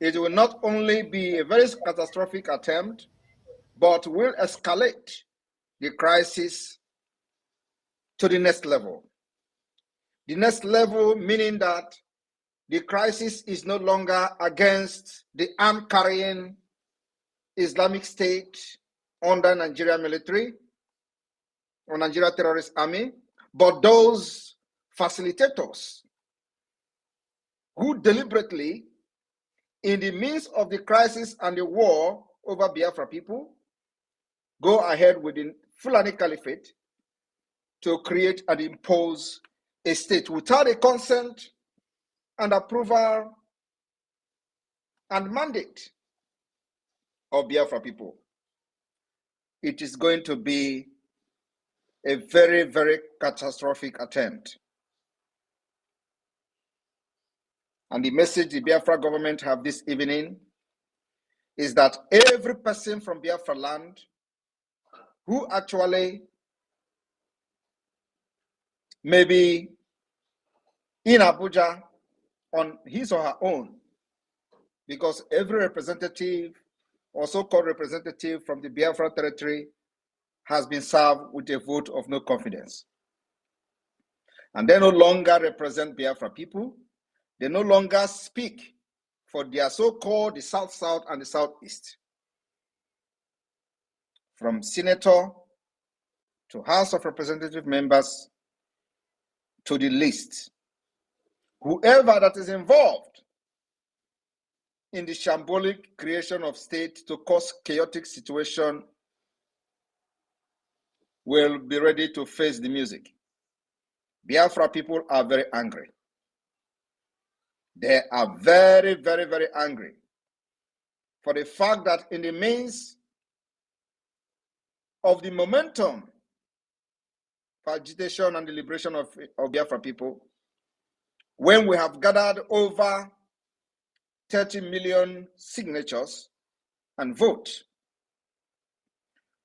it will not only be a very catastrophic attempt, but will escalate the crisis to the next level. The next level meaning that the crisis is no longer against the arm-carrying Islamic State under Nigerian military or Nigeria terrorist army, but those facilitators who deliberately, in the midst of the crisis and the war over Biafra people, go ahead with the Fulani Caliphate to create and impose a state without a consent and approval and mandate of Biafra people. It is going to be a very, very catastrophic attempt. And the message the Biafra government have this evening is that every person from Biafra land who actually may be in Abuja on his or her own, because every representative or so-called representative from the Biafra territory has been served with a vote of no confidence. And they no longer represent Biafra people. They no longer speak for their so-called the South-South and the Southeast. From senator to House of Representative members to the list, whoever that is involved in the shambolic creation of state to cause chaotic situation will be ready to face the music. Biafra people are very angry. They are very, very, very angry for the fact that in the midst of the momentum for agitation and the liberation of Biafra people, when we have gathered over 30 million signatures and vote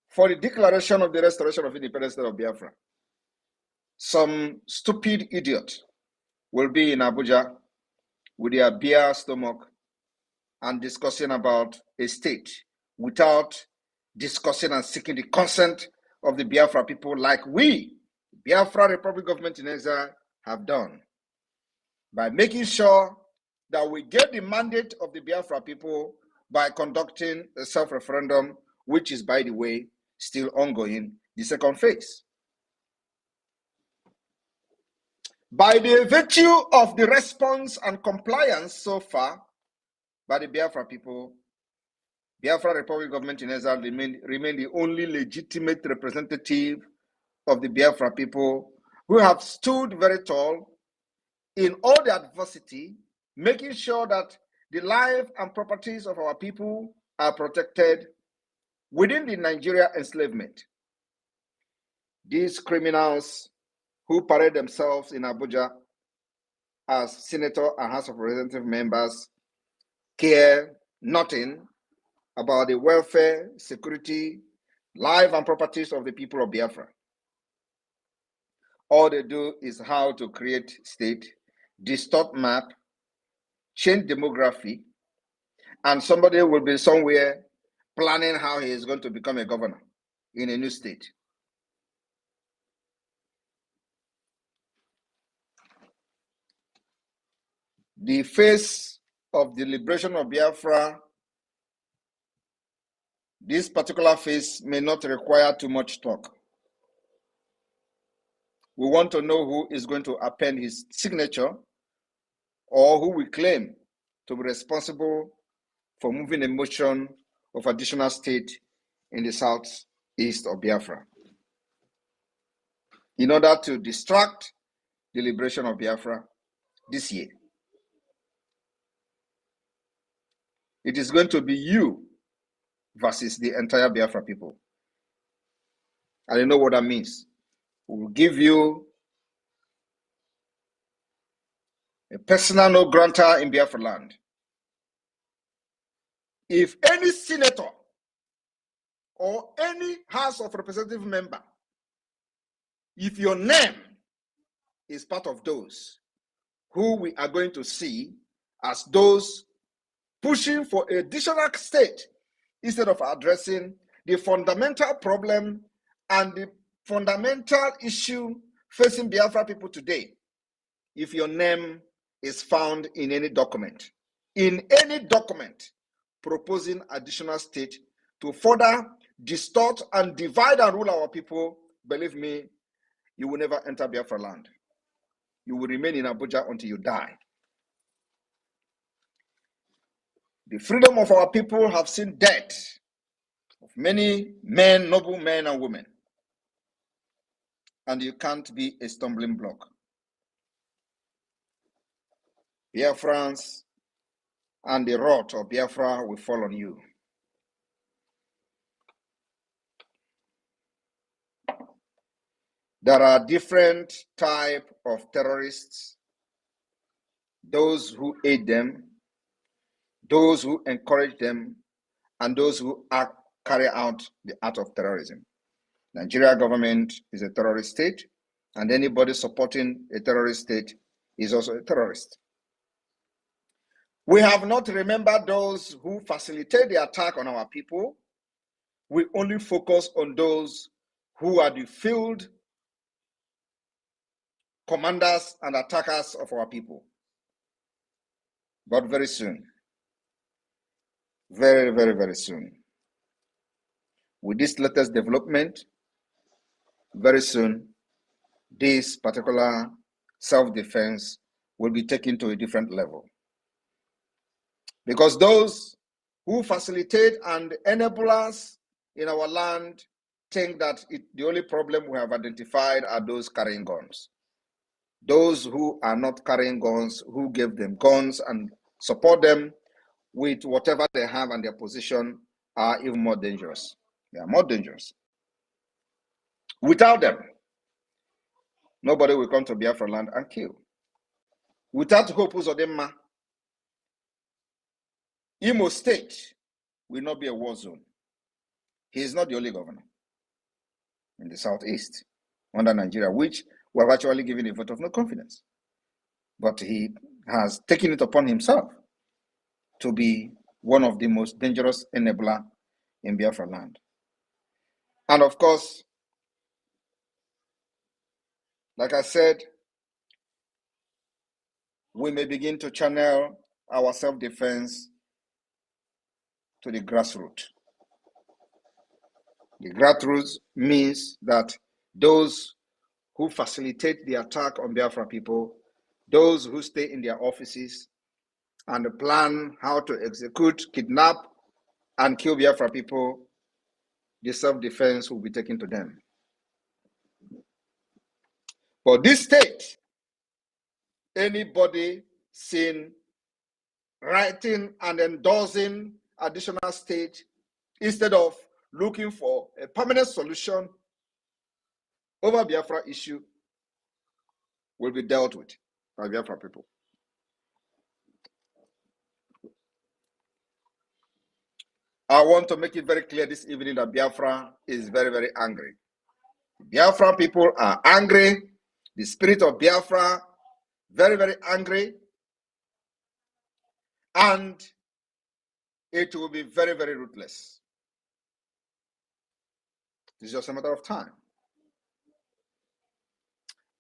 for the declaration of the restoration of independence of Biafra, some stupid idiot will be in Abuja with their beer stomach and discussing about a state without discussing and seeking the consent of the Biafra people, like we, Biafra Republic Government in Exile, have done, by making sure that we get the mandate of the Biafra people by conducting a self-referendum, which is, by the way, still ongoing, the second phase. By the virtue of the response and compliance so far by the Biafra people, Biafra Republic Government in Exile remain the only legitimate representative of the Biafra people who have stood very tall in all the adversity, making sure that the life and properties of our people are protected within the Nigeria enslavement. These criminals who parade themselves in Abuja as senator and House of Representative members care nothing about the welfare, security, life and properties of the people of Biafra. All they do is how to create state, distort map, change demography, and somebody will be somewhere planning how he is going to become a governor in a new state. The face of the liberation of Biafra, this particular phase may not require too much talk. We want to know who is going to append his signature or who we claim to be responsible for moving a motion of additional state in the southeast of Biafra in order to distract the liberation of Biafra this year. It is going to be you versus the entire Biafra people. And you know what that means. We will give you a personal no grantor in Biafra land. If any senator or any House of Representative member, if your name is part of those who we are going to see as those pushing for a additional state instead of addressing the fundamental problem and the fundamental issue facing Biafra people today. If your name is found in any document proposing additional state to further distort and divide and rule our people, believe me, you will never enter Biafra land. You will remain in Abuja until you die. The freedom of our people have seen death of many men, noble men and women. And you can't be a stumbling block. Biafrans and the wrath of Biafra will fall on you. There are different types of terrorists, those who aid them, those who encourage them, and those who carry out the act of terrorism. Nigeria government is a terrorist state, and anybody supporting a terrorist state is also a terrorist. We have not remembered those who facilitate the attack on our people. We only focus on those who are the field commanders and attackers of our people. But very soon, very, very, very soon, with this latest development, very soon, this particular self-defense will be taken to a different level. Because those who facilitate and enable us in our land think that the only problem we have identified are those carrying guns. Those who are not carrying guns, who give them guns and support them with whatever they have and their position, are even more dangerous. They are more dangerous. Without them, nobody will come to Biafra land and kill. Without Hope Uzodimma, Imo State will not be a war zone. He is not the only governor in the southeast under Nigeria, which we have actually given a vote of no confidence. But he has taken it upon himself to be one of the most dangerous enabler in Biafra land. And of course, like I said, we may begin to channel our self-defense to the grassroots. The grassroots means that those who facilitate the attack on Biafra people, those who stay in their offices and plan how to execute, kidnap, and kill Biafra people, the self-defense will be taken to them. For this state, anybody seen writing and endorsing additional state instead of looking for a permanent solution over Biafra issue will be dealt with by Biafra people. I want to make it very clear this evening that Biafra is very, very angry. Biafra people are angry. The spirit of Biafra, very, very angry. And it will be very, very ruthless. It's just a matter of time.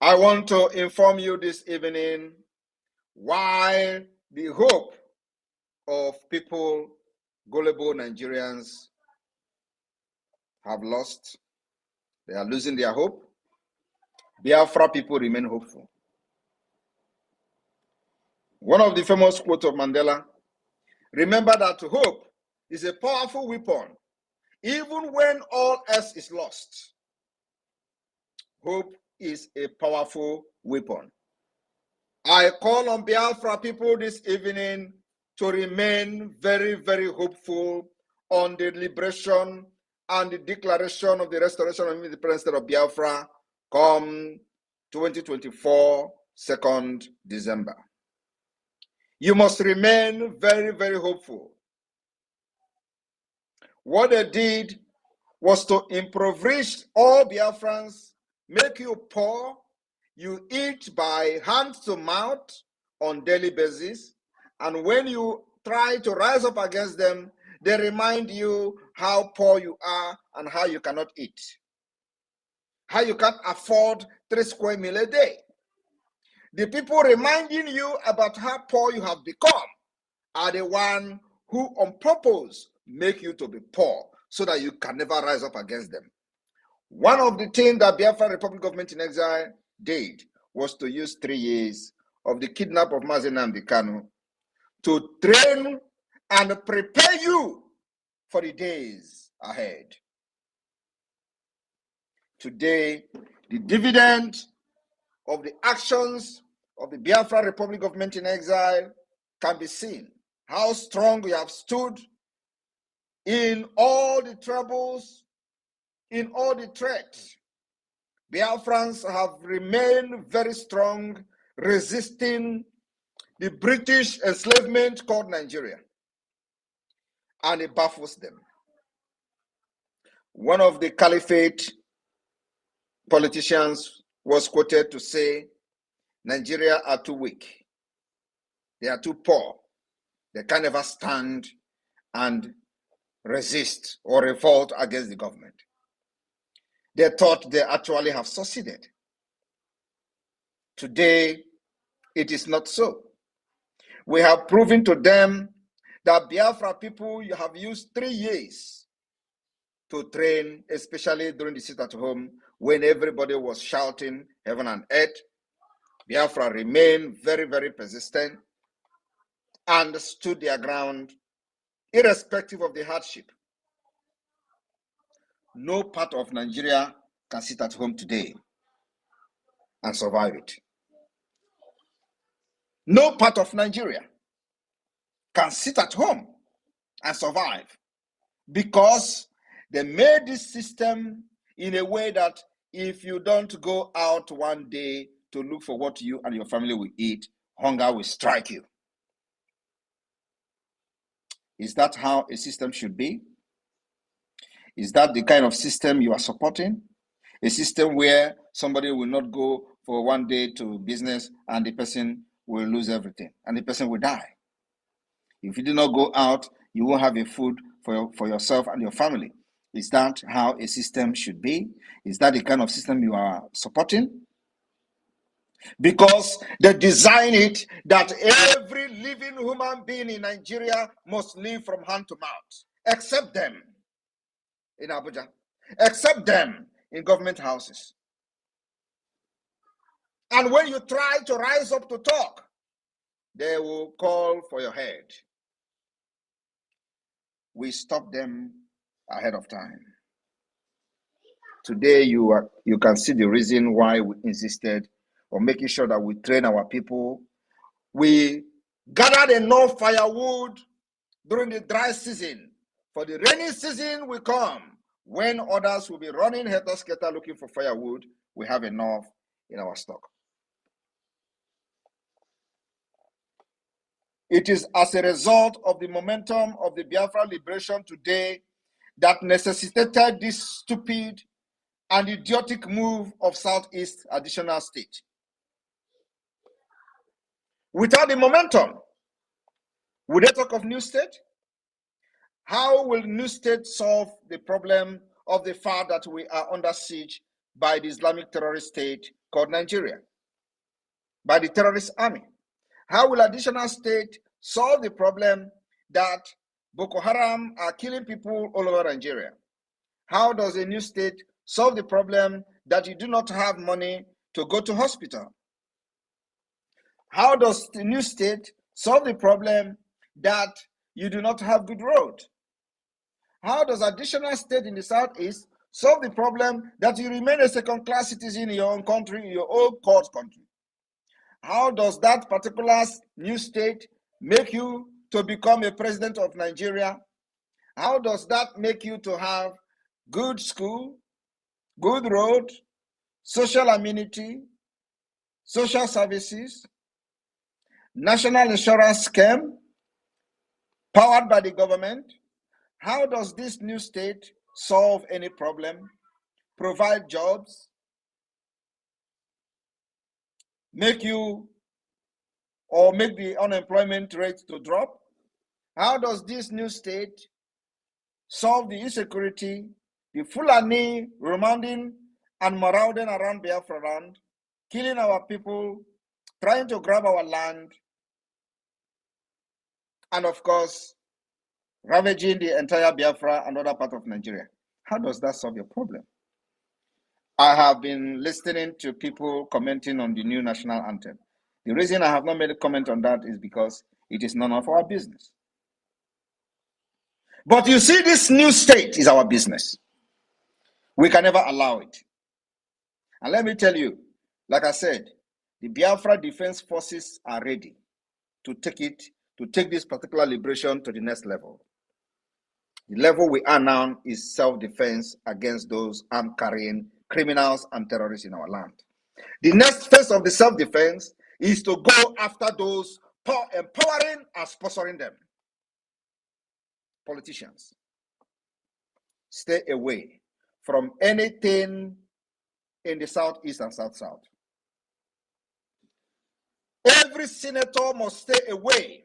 I want to inform you this evening why the hope of people, gullible Nigerians, have lost. They are losing their hope. Biafra people remain hopeful. One of the famous quotes of Mandela, remember that hope is a powerful weapon, even when all else is lost. Hope is a powerful weapon. I call on Biafra people this evening to remain very, very hopeful on the liberation and the declaration of the restoration of the independent state of Biafra come 2024, 2nd December. You must remain very, very hopeful. What they did was to impoverish all Biafrans, make you poor. You eat by hand to mouth on daily basis. And when you try to rise up against them, they remind you how poor you are and how you cannot eat, how you can't afford 3 square meals a day. The people reminding you about how poor you have become are the one who on purpose make you to be poor so that you can never rise up against them. One of the things that Biafra Republic Government in Exile did was to use 3 years of the kidnap of Mazi Nnamdi Kanu to train and prepare you for the days ahead. Today, the dividend of the actions of the Biafra Republic Government in Exile can be seen. How strong we have stood in all the troubles, in all the threats. Biafrans have remained very strong, resisting the British enslavement called Nigeria, and it baffles them. One of the caliphate politicians was quoted to say, Nigeria are too weak, they are too poor, they can never stand and resist or revolt against the government. They thought they actually have succeeded. Today, it is not so. We have proven to them that Biafra people, you have used 3 years to train, especially during the sit at home when everybody was shouting heaven and earth. Biafra remained very, very persistent and stood their ground irrespective of the hardship. No part of Nigeria can sit at home today and survive it. No part of Nigeria can sit at home and survive because they made this system in a way that if you don't go out one day to look for what you and your family will eat, hunger will strike you. Is that how a system should be? Is that the kind of system you are supporting? A system where somebody will not go for one day to business and the person will lose everything and the person will die. If you do not go out, you won't have a food for yourself and your family. Is that how a system should be? Is that the kind of system you are supporting? Because they design it that every living human being in Nigeria must live from hand to mouth, except them in Abuja, except them in government houses. And when you try to rise up to talk, they will call for your head. We stop them ahead of time. Today, you can see the reason why we insisted on making sure that we train our people. We gathered enough firewood during the dry season. For the rainy season will come, when others will be running helter-skelter looking for firewood, we have enough in our stock. It is as a result of the momentum of the Biafra liberation today that necessitated this stupid and idiotic move of Southeast additional state. Without the momentum, would they talk of new state? How will new state solve the problem of the fact that we are under siege by the Islamic terrorist state called Nigeria, by the terrorist army? How will additional state solve the problem that Boko Haram are killing people all over Nigeria? How does a new state solve the problem that you do not have money to go to hospital? How does the new state solve the problem that you do not have good road? How does additional state in the Southeast solve the problem that you remain a second-class citizen in your own country, in your own court country? How does that particular new state make you to become a president of Nigeria? How does that make you to have good school, good road, social amenity, social services, national insurance scheme powered by the government? How does this new state solve any problem, provide jobs, make the unemployment rate to drop? How does this new state solve the insecurity, the Fulani remanding and marauding around Biafra land, killing our people, trying to grab our land, and of course, ravaging the entire Biafra and other part of Nigeria? How does that solve your problem? I have been listening to people commenting on the new national anthem. The reason I have not made a comment on that is because it is none of our business. But you see, this new state is our business. We can never allow it. And let me tell you, like I said, the Biafra Defense Forces are ready to take this particular liberation to the next level. The level we are now is self-defense against those arm-carrying criminals and terrorists in our land. The next phase of the self-defense is to go after those empowering and sponsoring them. Politicians, stay away from anything in the Southeast and South-South. Every senator must stay away.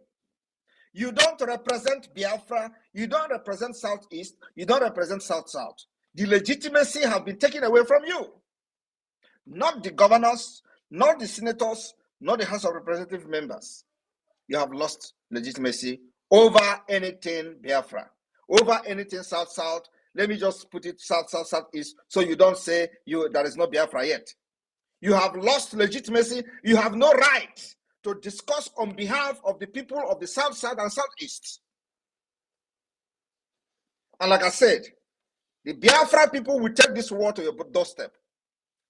You don't represent Biafra, you don't represent Southeast, you don't represent South-South. The legitimacy has been taken away from you. Not the governors, not the senators, not the House of Representative members. You have lost legitimacy over anything Biafra, over anything South-South. Let me just put it South-South-Southeast so you don't say there is no Biafra yet. You have lost legitimacy. You have no right to discuss on behalf of the people of the South-South and Southeast. And like I said, the Biafra people will take this war to your doorstep.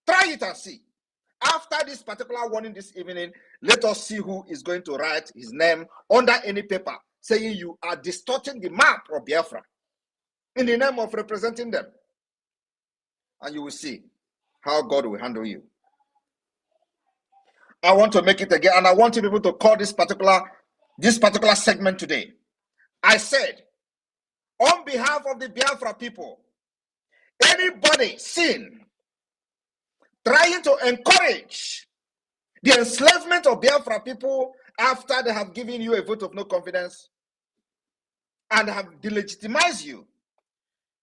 Try it and see. After this particular warning this evening, let us see who is going to write his name under any paper saying you are distorting the map of Biafra in the name of representing them. And you will see how God will handle you. I want to make it again, and I want people to call this particular segment today. I said, on behalf of the Biafra people, anybody seen trying to encourage the enslavement of Biafra people after they have given you a vote of no confidence and have delegitimized you,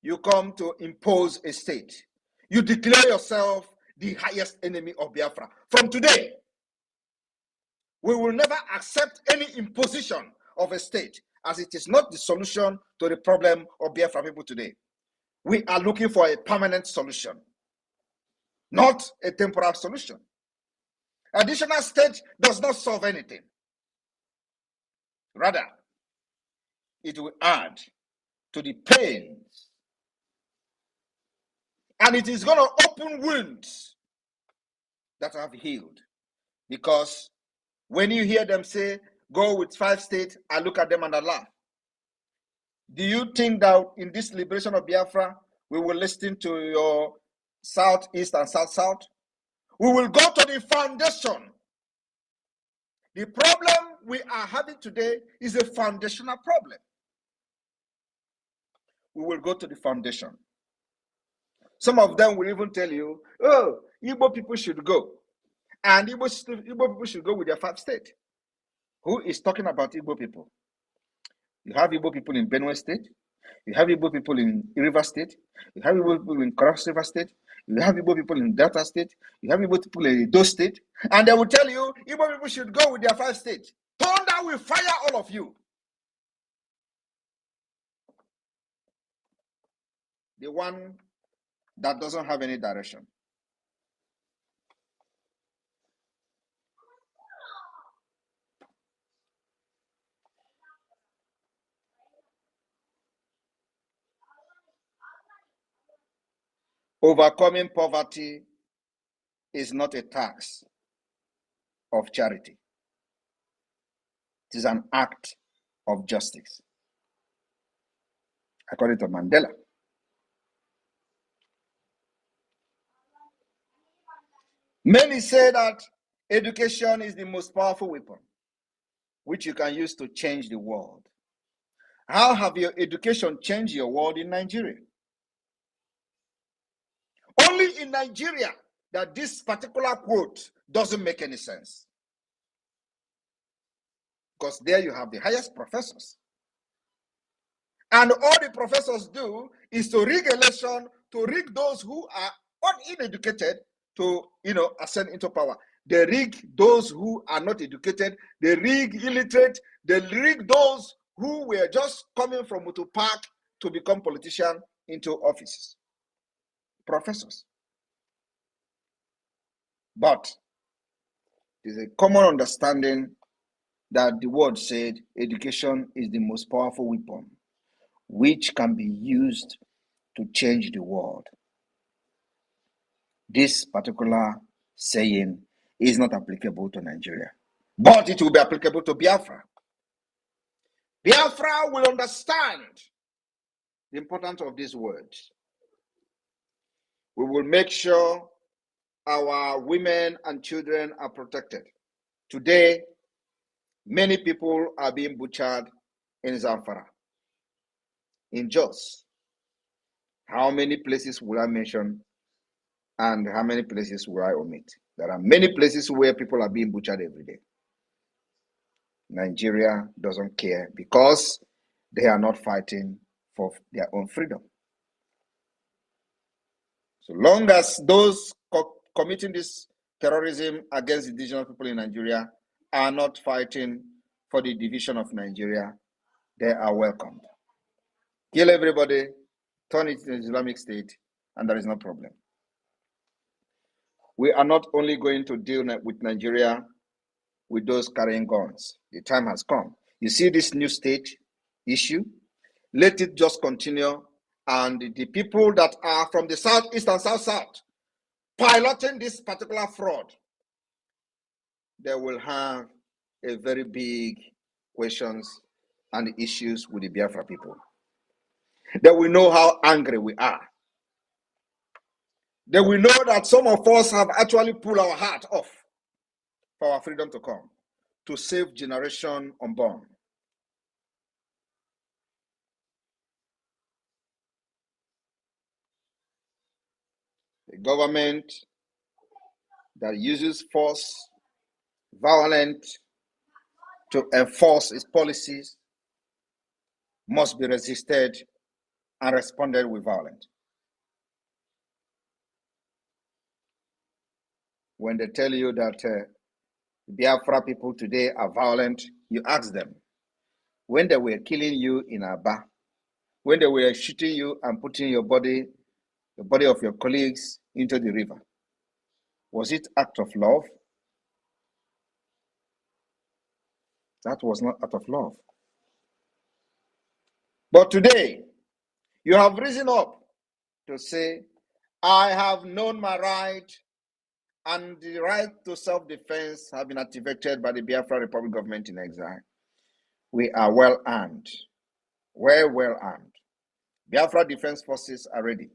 you come to impose a state. You declare yourself the highest enemy of Biafra. From today, we will never accept any imposition of a state, as it is not the solution to the problem of Biafra people today. We are looking for a permanent solution, not a temporary solution. Additional state does not solve anything. Rather, it will add to the pains. And it is going to open wounds that have healed. Because when you hear them say, go with 5 states, I look at them and I laugh. Do you think that in this liberation of Biafra, we will listen to your Southeast and South-South? We will go to the foundation. The problem we are having today is a foundational problem. We will go to the foundation. Some of them will even tell you, oh, Igbo people should go. And Igbo people should go with their 5 states. Who is talking about Igbo people? You have Igbo people in Benue State. You have Igbo people in River State. You have Igbo people in Cross River State. You have Igbo people in Delta State. You have Igbo people in Edo State. And they will tell you, Igbo people should go with their 5 states. Thunder will fire all of you. The one that doesn't have any direction. Overcoming poverty is not a task of charity. It is an act of justice, according to Mandela. Many say that education is the most powerful weapon which you can use to change the world. How have your education changed your world in Nigeria? Only in Nigeria that this particular quote doesn't make any sense. Because there you have the highest professors. And all the professors do is to rig election, to rig those who are uneducated to, ascend into power. They rig those who are not educated. They rig illiterate. They rig those who were just coming from Mutu Park to become politicians into offices. Professors. But there's a common understanding that the word said education is the most powerful weapon which can be used to change the world. This particular saying is not applicable to Nigeria, but it will be applicable to Biafra. Biafra will understand the importance of these words. We will make sure our women and children are protected. Today, many people are being butchered in Zamfara, in Jos. How many places will I mention and how many places will I omit? There are many places where people are being butchered every day. Nigeria doesn't care because they are not fighting for their own freedom. So long as those committing this terrorism against indigenous people in Nigeria are not fighting for the division of Nigeria, they are welcomed. Kill everybody, turn it into an Islamic State, and there is no problem. We are not only going to deal with Nigeria with those carrying guns. The time has come. You see this new state issue? Let it just continue. And the people that are from the southeast and south piloting this particular fraud, they will have a very big questions and issues with the Biafra people. They will know how angry we are. They will know that some of us have actually pulled our heart off for our freedom to come, to save generation unborn. The government that uses force, violence, to enforce its policies must be resisted and responded with violence. When they tell you that Biafra people today are violent, you ask them, when they were killing you in Aba, when they were shooting you and putting the body of your colleagues into the river, was it act of love? That was not act of love. But today, you have risen up to say, I have known my right, and the right to self-defense have been activated by the Biafra Republic government in exile. We are well armed, well armed. Biafra Defense Forces are ready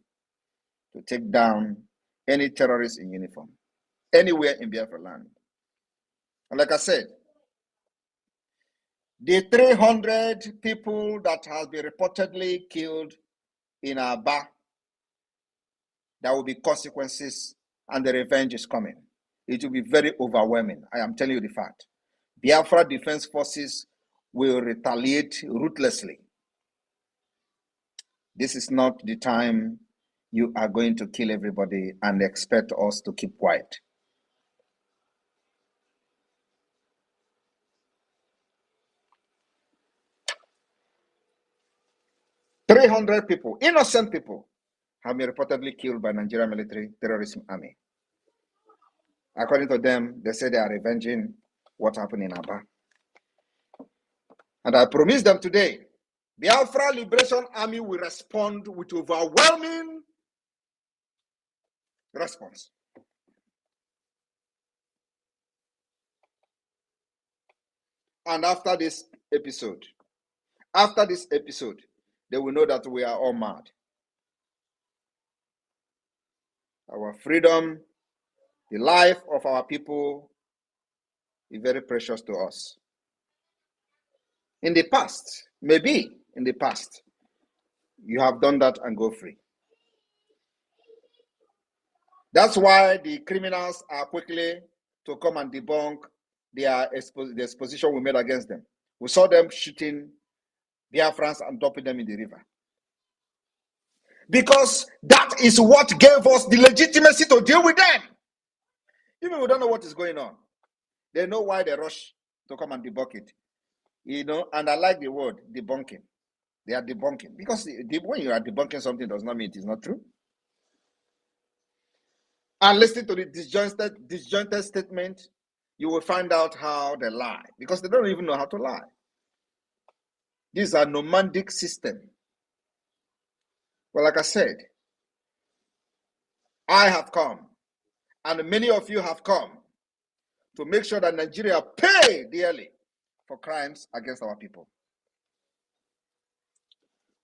to take down any terrorist in uniform, anywhere in Biafra land. And like I said, the 300 people that have been reportedly killed in Aba, there will be consequences and the revenge is coming. It will be very overwhelming. I am telling you the fact. Biafra Defense Forces will retaliate ruthlessly. This is not the time you are going to kill everybody and expect us to keep quiet. "300 people, innocent people, have been reportedly killed by Nigerian military terrorism army. According to them, they say they are revenging what happened in Aba. And I promise them today, Biafra Liberation Army will respond with overwhelming response. And after this episode, they will know that we are all mad. Our freedom, the life of our people is very precious to us. In the past, maybe in the past, you have done that and go free. That's why the criminals are quickly to come and debunk the exposition we made against them. We saw them shooting Biafrans and dumping them in the river. Because that is what gave us the legitimacy to deal with them. Even we don't know what is going on. They know why they rush to come and debunk it. You know, and I like the word debunking. They are debunking. Because when you are debunking something, does not mean it is not true. And listening to the disjointed statement, you will find out how they lie. Because they don't even know how to lie. These are nomadic system. Well, like I said, I have come, and many of you have come to make sure that Nigeria pay dearly for crimes against our people.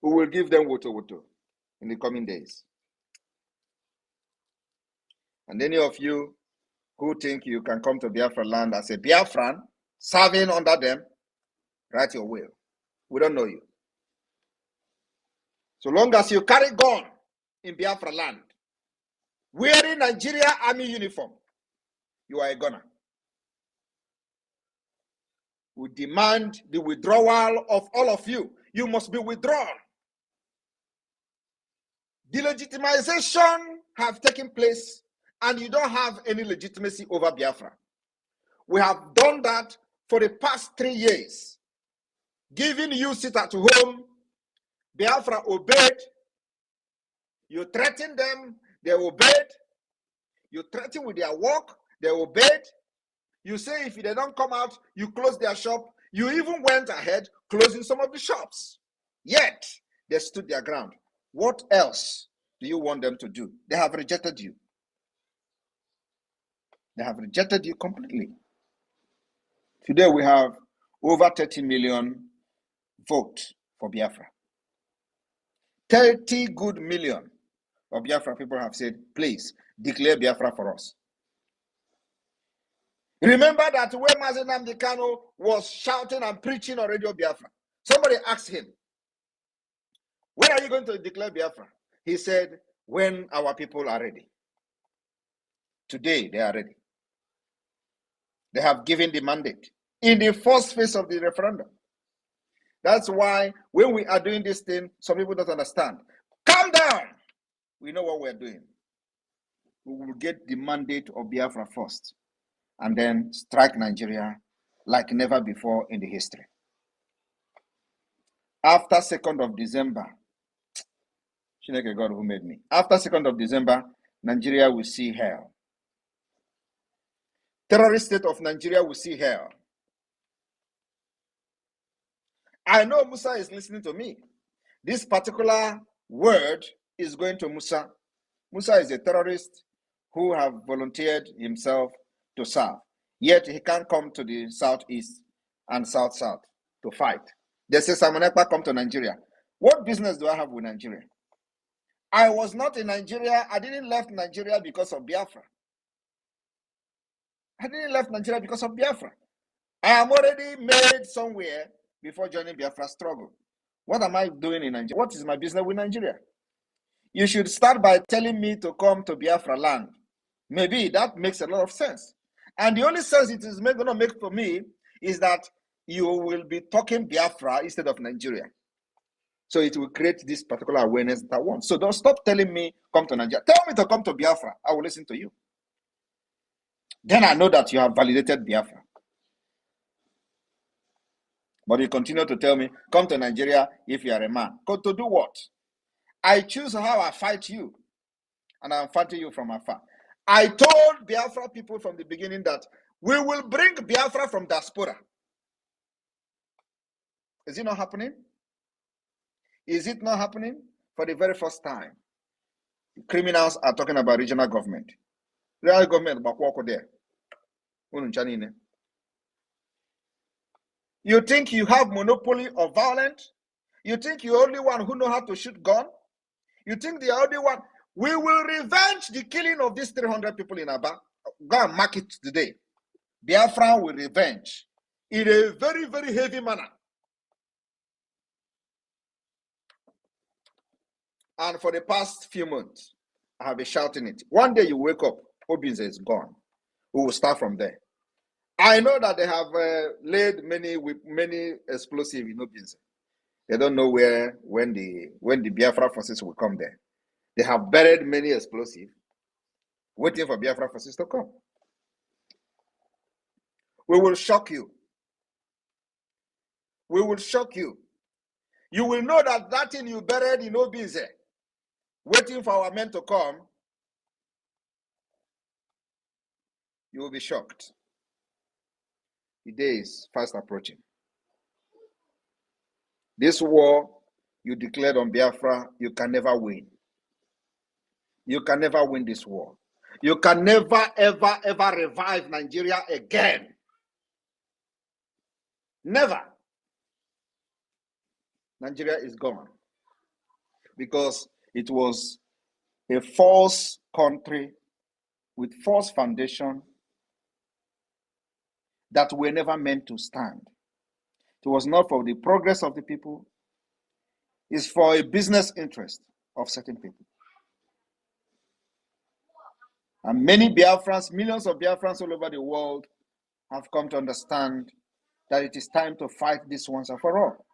We will give them woto in the coming days. And any of you who think you can come to Biafra land as a Biafran, serving under them, write your will. We don't know you. So long as you carry gun in Biafra land, wearing Nigeria army uniform, you are a gunner. We demand the withdrawal of all of you. You must be withdrawn. Delegitimization have taken place, and you don't have any legitimacy over Biafra. We have done that for the past 3 years, giving you sit at home. Biafra obeyed. You threaten them, they obeyed. You threaten with their work, they obeyed. You say if they don't come out, you close their shop. You even went ahead closing some of the shops. Yet, they stood their ground. What else do you want them to do? They have rejected you. They have rejected you completely. Today, we have over 30 million votes for Biafra. 30 good million of Biafra people have said, please, declare Biafra for us. Remember that when Mazi Nnamdi Kanu was shouting and preaching on Radio Biafra, somebody asked him, when are you going to declare Biafra? He said, when our people are ready. Today, they are ready. They have given the mandate in the first phase of the referendum. That's why when we are doing this thing, some people don't understand. Calm down. We know what we're doing. We will get the mandate of Biafra first, and then strike Nigeria like never before in the history. After 2nd of December, Chineke God who made me. After 2nd of December, Nigeria will see hell. Terrorist state of Nigeria will see hell. I know Musa is listening to me. This particular word is going to Musa. Musa is a terrorist who have volunteered himself to serve. Yet he can't come to the southeast and south to fight. They say Simon Ekpa come to Nigeria. What business do I have with Nigeria? I was not in Nigeria. I didn't left Nigeria because of Biafra. I didn't left Nigeria because of Biafra. I am already made somewhere before joining Biafra struggle. What am I doing in Nigeria? What is my business with Nigeria? You should start by telling me to come to Biafra land. Maybe that makes a lot of sense. And the only sense it is going to make for me is that you will be talking Biafra instead of Nigeria. So it will create this particular awareness that I want. So don't stop telling me, come to Nigeria. Tell me to come to Biafra. I will listen to you. Then I know that you have validated Biafra. But you continue to tell me, come to Nigeria if you are a man. Go to do what? I choose how I fight you. And I'm fighting you from afar. I told Biafra people from the beginning that we will bring Biafra from diaspora. Is it not happening? Is it not happening? For the very first time, criminals are talking about regional government. Regional government, but walk there. You think you have monopoly of violence? You think you're the only one who know how to shoot gun? You think the only one? We will revenge the killing of these 300 people in Aba. Go and mark it today. Biafra will revenge in a very, very heavy manner. And for the past few months, I have been shouting it. One day you wake up, Bigins is gone. We will start from there. I know that they have laid many explosives in Bigins. They don't know when the Biafra forces will come there. They have buried many explosives, waiting for Biafra forces to come. We will shock you. We will shock you. You will know that that thing you buried in Obize, waiting for our men to come, you will be shocked. The day is fast approaching. This war you declared on Biafra, you can never win. You can never win this war. You can never, ever, ever revive Nigeria again. Never. Nigeria is gone. Because it was a false country with false foundation that were never meant to stand. It was not for the progress of the people. It's for a business interest of certain people. And many Biafrans, millions of Biafrans all over the world have come to understand that it is time to fight this once and for all.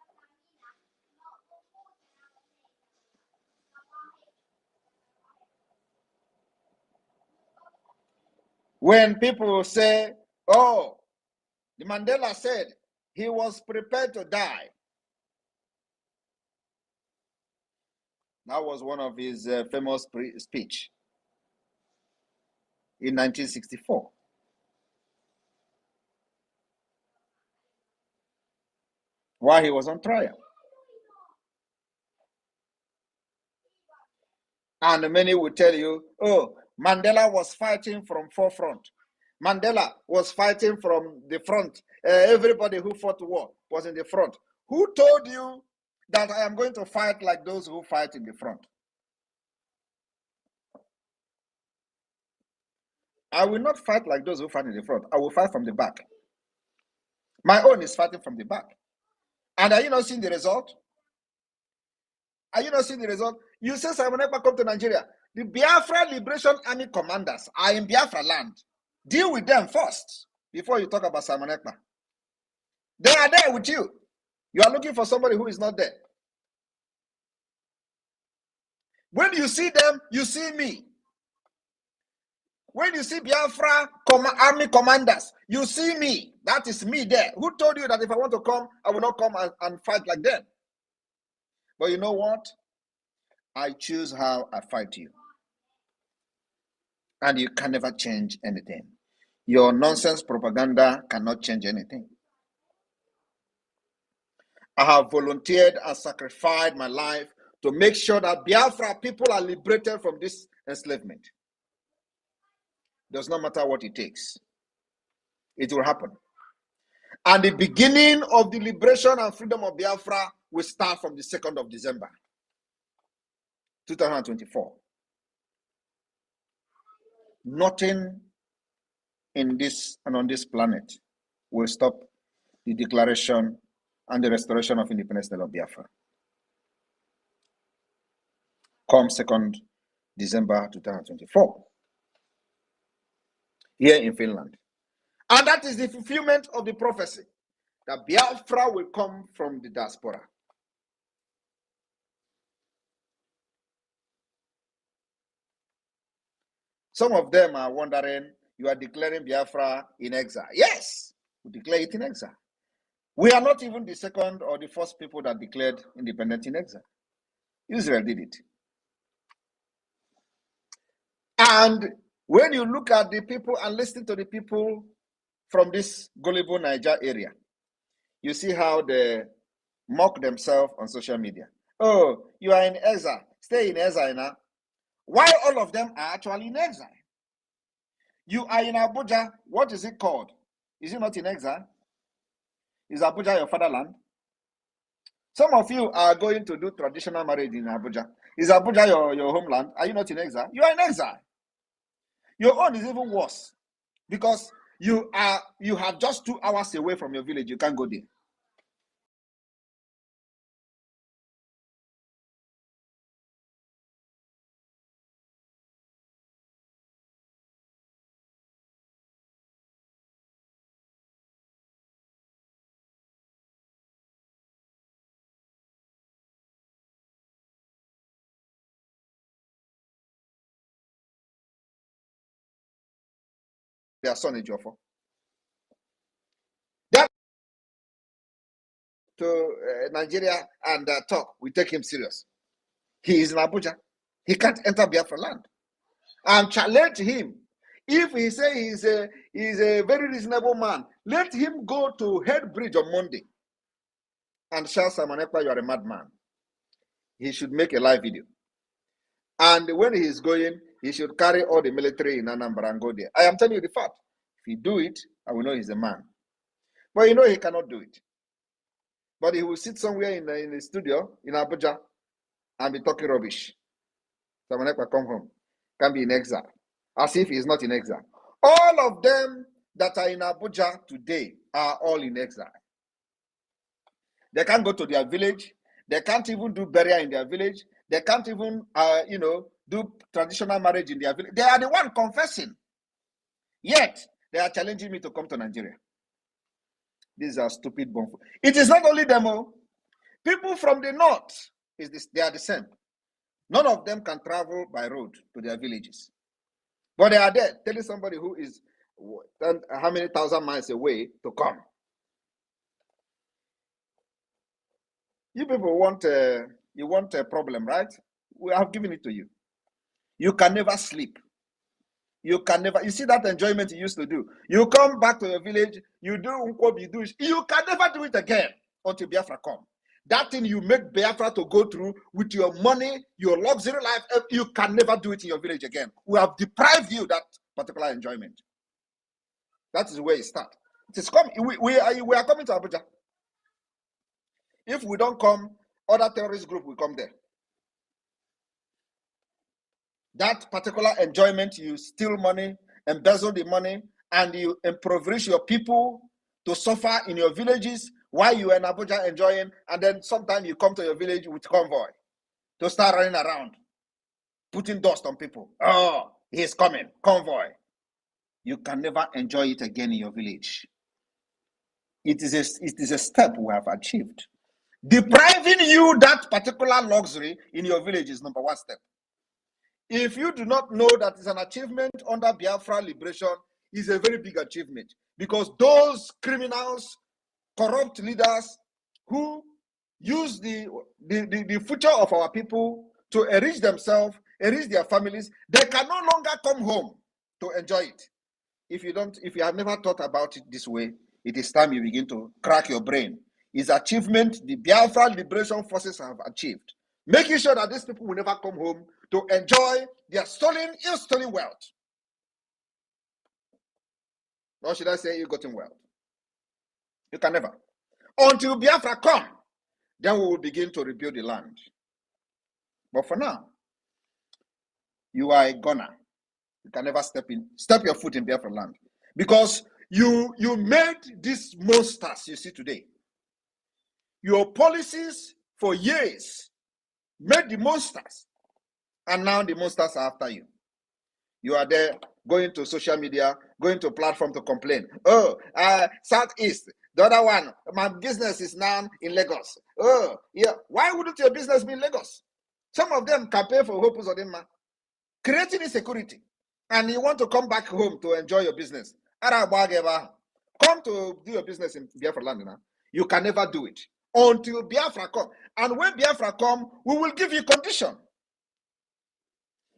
When people say, oh, the Mandela said he was prepared to die. That was one of his famous speech in 1964. While he was on trial. And many will tell you, oh, Mandela was fighting from forefront. Mandela was fighting from the front. Everybody who fought war was in the front. Who told you that I am going to fight like those who fight in the front? I will not fight like those who fight in the front. I will fight from the back. My own is fighting from the back. And are you not seeing the result? Are you not seeing the result? You say Simon Ekpa come to Nigeria. The Biafra Liberation Army commanders are in Biafra land. Deal with them first before you talk about Simon Ekpa. They are there with you. You are looking for somebody who is not there. When you see them, you see me. When you see Biafra army commanders, you see me. That is me there. Who told you that if I want to come, I will not come and fight like them? But you know what? I choose how I fight you. And you can never change anything. Your nonsense propaganda cannot change anything. I have volunteered and sacrificed my life to make sure that Biafra people are liberated from this enslavement. Does not matter what it takes. It will happen. And the beginning of the liberation and freedom of Biafra will start from the 2nd of December, 2024. Nothing in this and on this planet will stop the declaration and the restoration of independence of Biafra. Come 2nd December 2024, here in Finland. And that is the fulfillment of the prophecy that Biafra will come from the diaspora. Some of them are wondering, you are declaring Biafra in exile. Yes, we declare it in exile. We are not even the second or the first people that declared independence in exile. Israel did it. And when you look at the people and listen to the people from this gullible Niger area, you see how they mock themselves on social media. Oh, you are in exile. Stay in exile now. Why all of them are actually in exile? You are in Abuja. What is it called? Is it not in exile? Is Abuja your fatherland? Some of you are going to do traditional marriage in Abuja. Is Abuja your homeland? Are you not in exile? You are in exile. Your own is even worse because you have just 2 hours away from your village. You can't go there. their son Ejiofor. That to Nigeria and talk, we take him serious. He is in Abuja. He can't enter Biafra land. And challenge him. If he say he's a very reasonable man, let him go to Head Bridge on Monday and tell Simon Ekpa, you are a madman. He should make a live video. And when he is going, he should carry all the military in Anambra and go there. I am telling you the fact. If he do it, I will know he's a man. But you know he cannot do it. But he will sit somewhere in the studio in Abuja and be talking rubbish. Simon Ekpa come home, can be in exile, as if he's not in exile. All of them that are in Abuja today are all in exile. They can't go to their village. They can't even do burial in their village. They can't even, do traditional marriage in their village. They are the one confessing. Yet, they are challenging me to come to Nigeria. These are stupid bumful. It is not only them. People from the north, they are the same. None of them can travel by road to their villages. But they are there telling somebody who is how many thousand miles away to come. You people want a problem, right? We have given it to you. You can never sleep. You can never, you see that enjoyment you used to do. You come back to your village, you do Nkwobi, you can never do it again until Biafra come. That thing you make Biafra to go through with your money, your luxury life, you can never do it in your village again. We have deprived you that particular enjoyment. That is where it starts. It is coming. We are coming to Abuja. If we don't come, other terrorist group will come there. That particular enjoyment, you steal money, embezzle the money, and you impoverish your people to suffer in your villages while you are in Abuja enjoying, and then sometimes you come to your village with convoy to start running around, putting dust on people. Oh, he's coming, convoy. You can never enjoy it again in your village. It is a step we have achieved. Depriving you that particular luxury in your village is number one step. If you do not know that it's an achievement under Biafra liberation, is a very big achievement, because those criminals, corrupt leaders who use the future of our people to enrich themselves, enrich their families, they can no longer come home to enjoy it. If you have never thought about it this way, it is time you begin to crack your brain. It's achievement the Biafra liberation forces have achieved, making sure that these people will never come home to enjoy their ill-stolen wealth. Or should I say ill-gotten wealth? You can never. Until Biafra come, then we will begin to rebuild the land. But for now, you are a gunner. You can never step your foot in Biafra land. Because you made these monsters you see today. Your policies for years made the monsters. And now the monsters are after you. You are there going to social media, going to platform to complain. Oh, Southeast, the other one, my business is now in Lagos. Oh, yeah. Why wouldn't your business be in Lagos? Some of them can pay for Hopus Odinma, creating insecurity. And you want to come back home to enjoy your business. Come to do your business in Biafra land now. You can never do it until Biafra come. And when Biafra come, we will give you condition.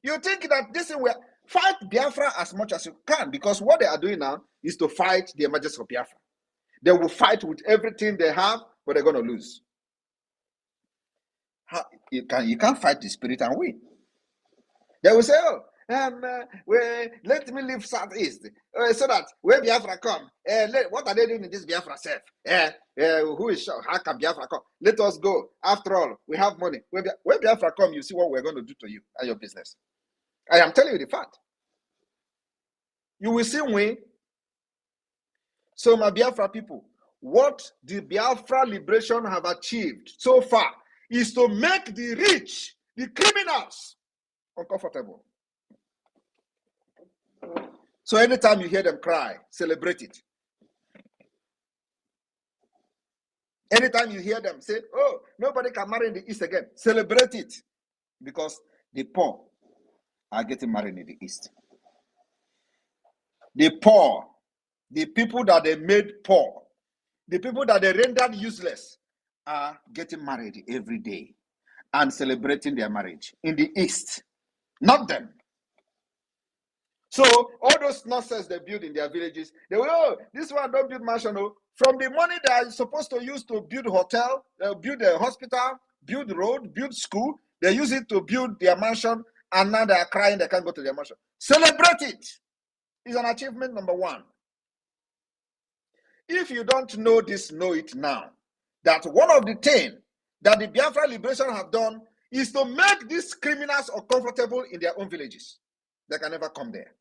You think that this is where fight Biafra as much as you can, because what they are doing now is to fight the emergence of Biafra. They will fight with everything they have, but they're going to lose. You can't fight the spirit and win. They will say, oh, let me leave Southeast so that when Biafra come, what are they doing in this Biafra self? Who is sure? How can Biafra come? Let us go. After all, we have money. When Biafra come, you see what we're going to do to you and your business. I am telling you the fact. You will see when. So, my Biafra people, what the Biafra liberation have achieved so far is to make the rich, the criminals, uncomfortable. So anytime you hear them cry, celebrate it. Anytime you hear them say, oh, nobody can marry in the East again, celebrate it. Because the poor are getting married in the East. the poor, the people that they made poor, the people that they rendered useless are getting married every day and celebrating their marriage in the East. Not them. So all those nonsense they build in their villages, they will, oh, this one don't build mansion. Oh. From the money they are supposed to use to build hotel, build a hospital, build road, build school, they use it to build their mansion, and now they are crying they can't go to their mansion. Celebrate it. It's an achievement number one. If you don't know this, know it now. That one of the things that the Biafra liberation have done is to make these criminals uncomfortable in their own villages. They can never come there.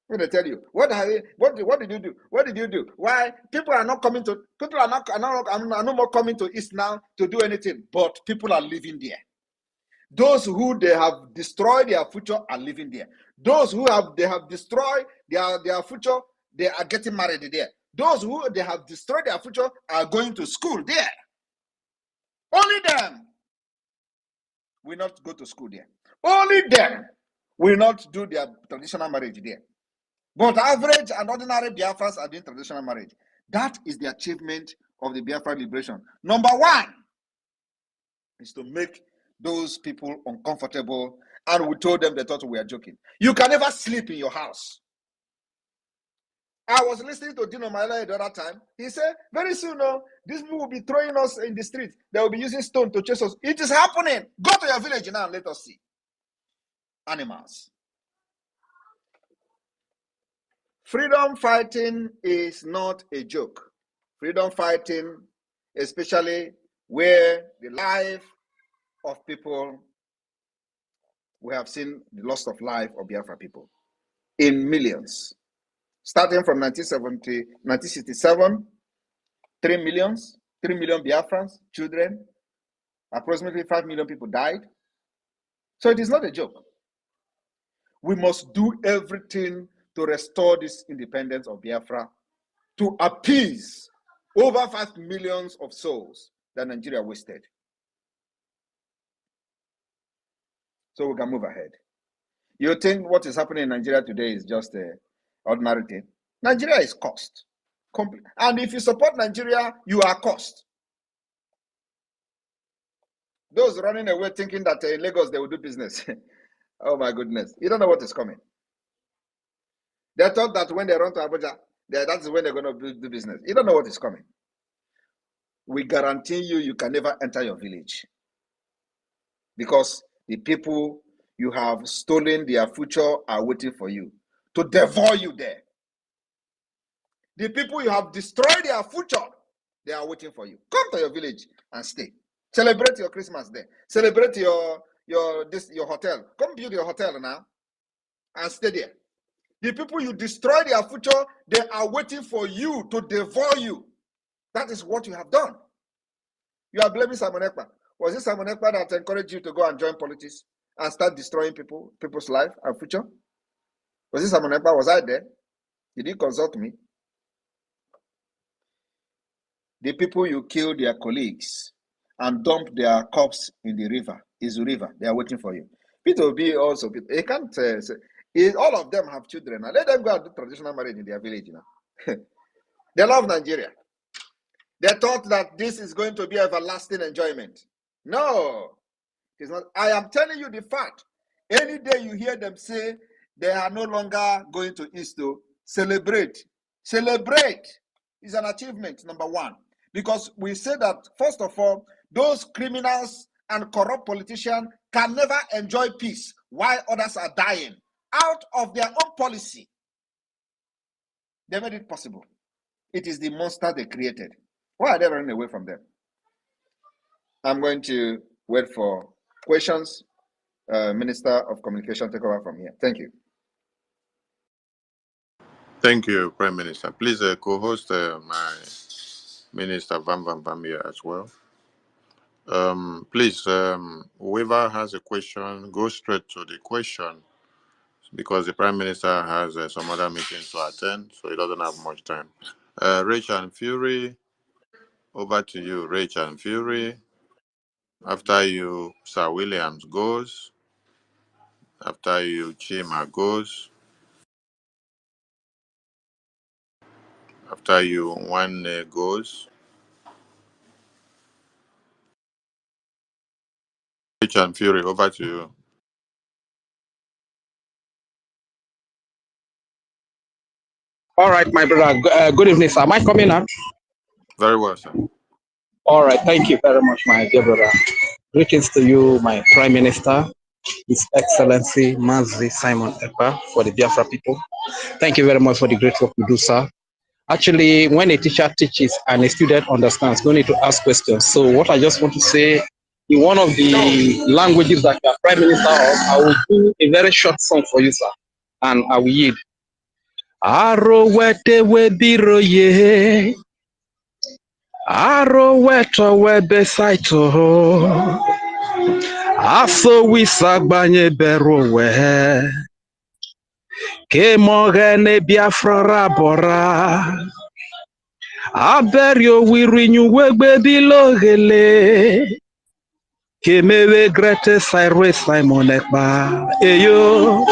When they tell you, what did you do? What did you do? Why people are not coming to are no more coming to East now to do anything, but people are living there. Those who they have destroyed their future are living there. Those who they have destroyed their future, they are getting married there. Those who they have destroyed their future are going to school there. Only them will not go to school there. Only them will not do their traditional marriage there. But average and ordinary Biafras are doing traditional marriage. That is the achievement of the Biafra liberation. Number one is to make those people uncomfortable, and we told them they thought we were joking. You can never sleep in your house. I was listening to Dino Maila the other time. He said, very soon, these people will be throwing us in the street. They will be using stone to chase us. It is happening. Go to your village now and let us see. Animals. Freedom fighting is not a joke. Freedom fighting, especially where the life of people, we have seen the loss of life of Biafra people in millions. Starting from 1967, 3 million Biafrans, children, approximately 5 million people died. So it is not a joke. We must do everything to restore this independence of Biafra, to appease over 5 million of souls that Nigeria wasted. So we can move ahead. You think what is happening in Nigeria today is just an ordinary thing? Nigeria is cursed. And if you support Nigeria, you are cursed. Those running away thinking that in Lagos they will do business. Oh my goodness. You don't know what is coming. They thought that when they run to Abuja, that's when they're going to do business. You don't know what is coming. We guarantee you can never enter your village. Because the people you have stolen their future are waiting for you to devour you there. The people you have destroyed their future, they are waiting for you. Come to your village and stay. Celebrate your Christmas there. Celebrate your hotel. Come build your hotel now and stay there. The people you destroy their future, they are waiting for you to devour you. That is what you have done. You are blaming Simon Ekpa. Was it Simon Ekpa that encouraged you to go and join politics and start destroying people's life and future? Was it Simon Ekpa? Was I there? Did you consult me? The people you kill their colleagues and dump their corpse in the river, river. They are waiting for you. Peter will be also. He can't say. All of them have children. Now let them go and do traditional marriage in their village now. They love Nigeria. They thought that this is going to be everlasting enjoyment. No, it's not. I am telling you the fact. Any day you hear them say they are no longer going to East to celebrate. Celebrate is an achievement, number one. Because we say that, first of all, those criminals and corrupt politicians can never enjoy peace while others are dying out of their own policy. They made it possible. It is the monster they created. Why are they running away from them? I'm going to wait for questions. Minister of Communication, take over from here. Thank you. Thank you, Prime Minister. Please co-host my Minister Van Bamia as well. Please, whoever has a question, go straight to the question, because the Prime Minister has some other meetings to attend, so he doesn't have much time. Rachel and Fury, over to you, Rachel and Fury. After you, Sir Williams goes, After you, Chima goes. After you, one goes. Rich and Fury, over to you. All right, my brother. Good evening, sir. Am I coming up? Very well, sir. All right. Thank you very much, my dear brother. Greetings to you, my Prime Minister, His Excellency Mazi Simon Ekpa, for the Biafra people. Thank you very much for the great work you do, sir. Actually, when a teacher teaches and a student understands, no need to ask questions. So what I just want to say, in one of the languages that you are Prime Minister of, I will do a very short song for you, sir, and I will yield. Aro wete we biro ye, aro weto we besaito, aso wisagbanye bero we, ke mogene Biafra rabora, aberio wirinyu wegbe bilogele, ke mewe grete sairwe Simon Ekpa, eyo,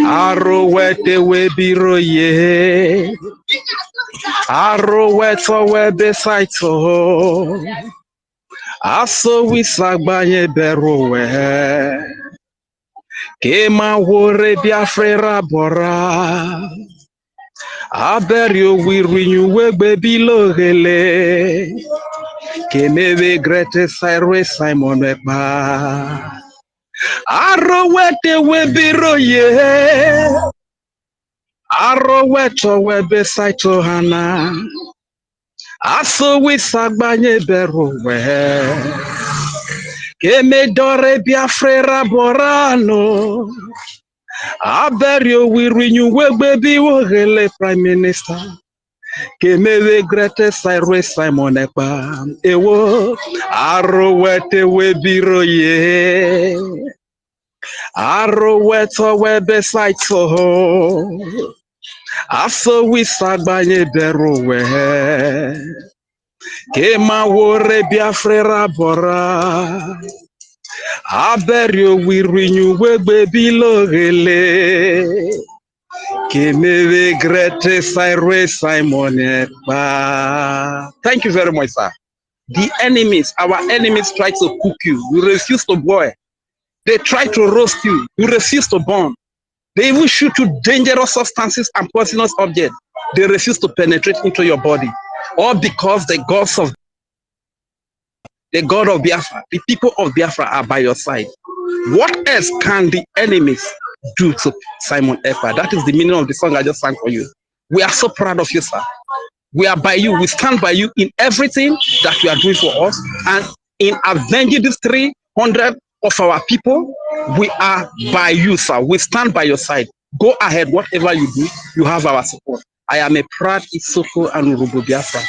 aro wete we biro ye, aro weto we besaito, aso wisagbanye bero we, Kema wore Biafra bora, aberio wirinyu wegbe bilogele, kemewe grete sairwe Simon Ekpa, aro wete webiro ye, aro weto webe saito hana, aso wisagbanye bero we, keme dore Biafra borano, aberio wirinyu wegbe biwogele Prime Minister, kemewe grete sairwe Simon Ekpa, ewo, aro wete webiro ye, aro weto webe saito, aso wisagbanye bero we, kema wore Biafra bora, aberio wirinyu wegbe bilogele, kemewe grete sairwe Simon Ekpa. Thank you very much, sir. The enemies, our enemies try to cook you. You refuse to boil. They try to roast you. You refuse to burn. They even shoot you dangerous substances and poisonous objects. They refuse to penetrate into your body. All because the God of Biafra, the people of Biafra are by your side. What else can the enemies do to Simon Ekpa? That is the meaning of the song I just sang for you. We are so proud of you, sir. We are by you. We stand by you in everything that you are doing for us. And in avenging these 300 of our people, we are by you, sir. We stand by your side. Go ahead. Whatever you do, you have our support. I am a proud Isoko and Urubu Biafra.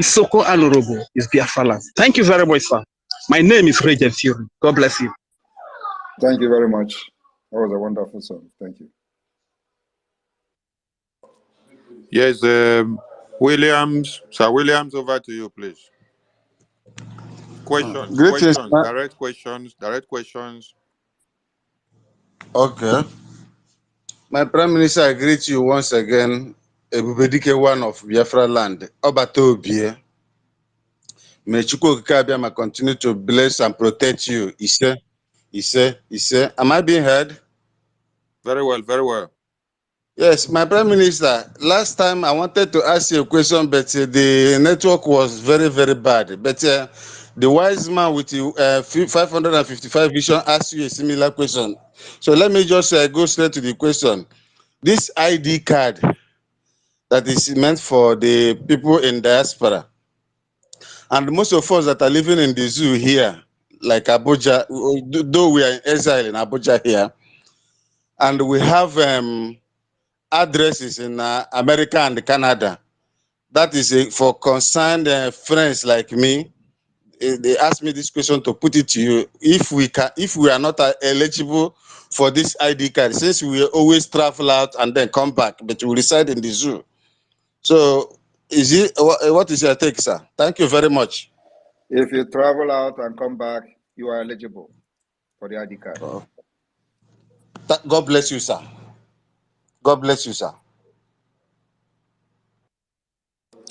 Isoko and Urubu is Biafra land. Thank you very much, sir. My name is Regent Fury. God bless you. Thank you very much. That was a wonderful song. Thank you. Yes, Williams. Sir Williams, over to you, please. Questions, direct questions. Okay. My Prime Minister, I greet you once again. Ebubedike one of Biafra land. Obatobie. May Chukwu Okike continue to bless and protect you. Ise. Am I being heard? Very well, very well. Yes, my Prime Minister, last time I wanted to ask you a question, but the network was very, very bad. But the wise man with 555 vision asked you a similar question. So let me just go straight to the question. This ID card that is meant for the people in diaspora, and most of us that are living in the zoo here, like Abuja, though we are in exile in Abuja here, and we have addresses in America and Canada. That is for concerned friends like me. They asked me this question to put it to you. If we are not eligible for this ID card, since we always travel out and then come back, but we reside in the zoo. So, what is your take, sir? Thank you very much. If you travel out and come back, you are eligible for the ID card. God bless you, sir. God bless you, sir.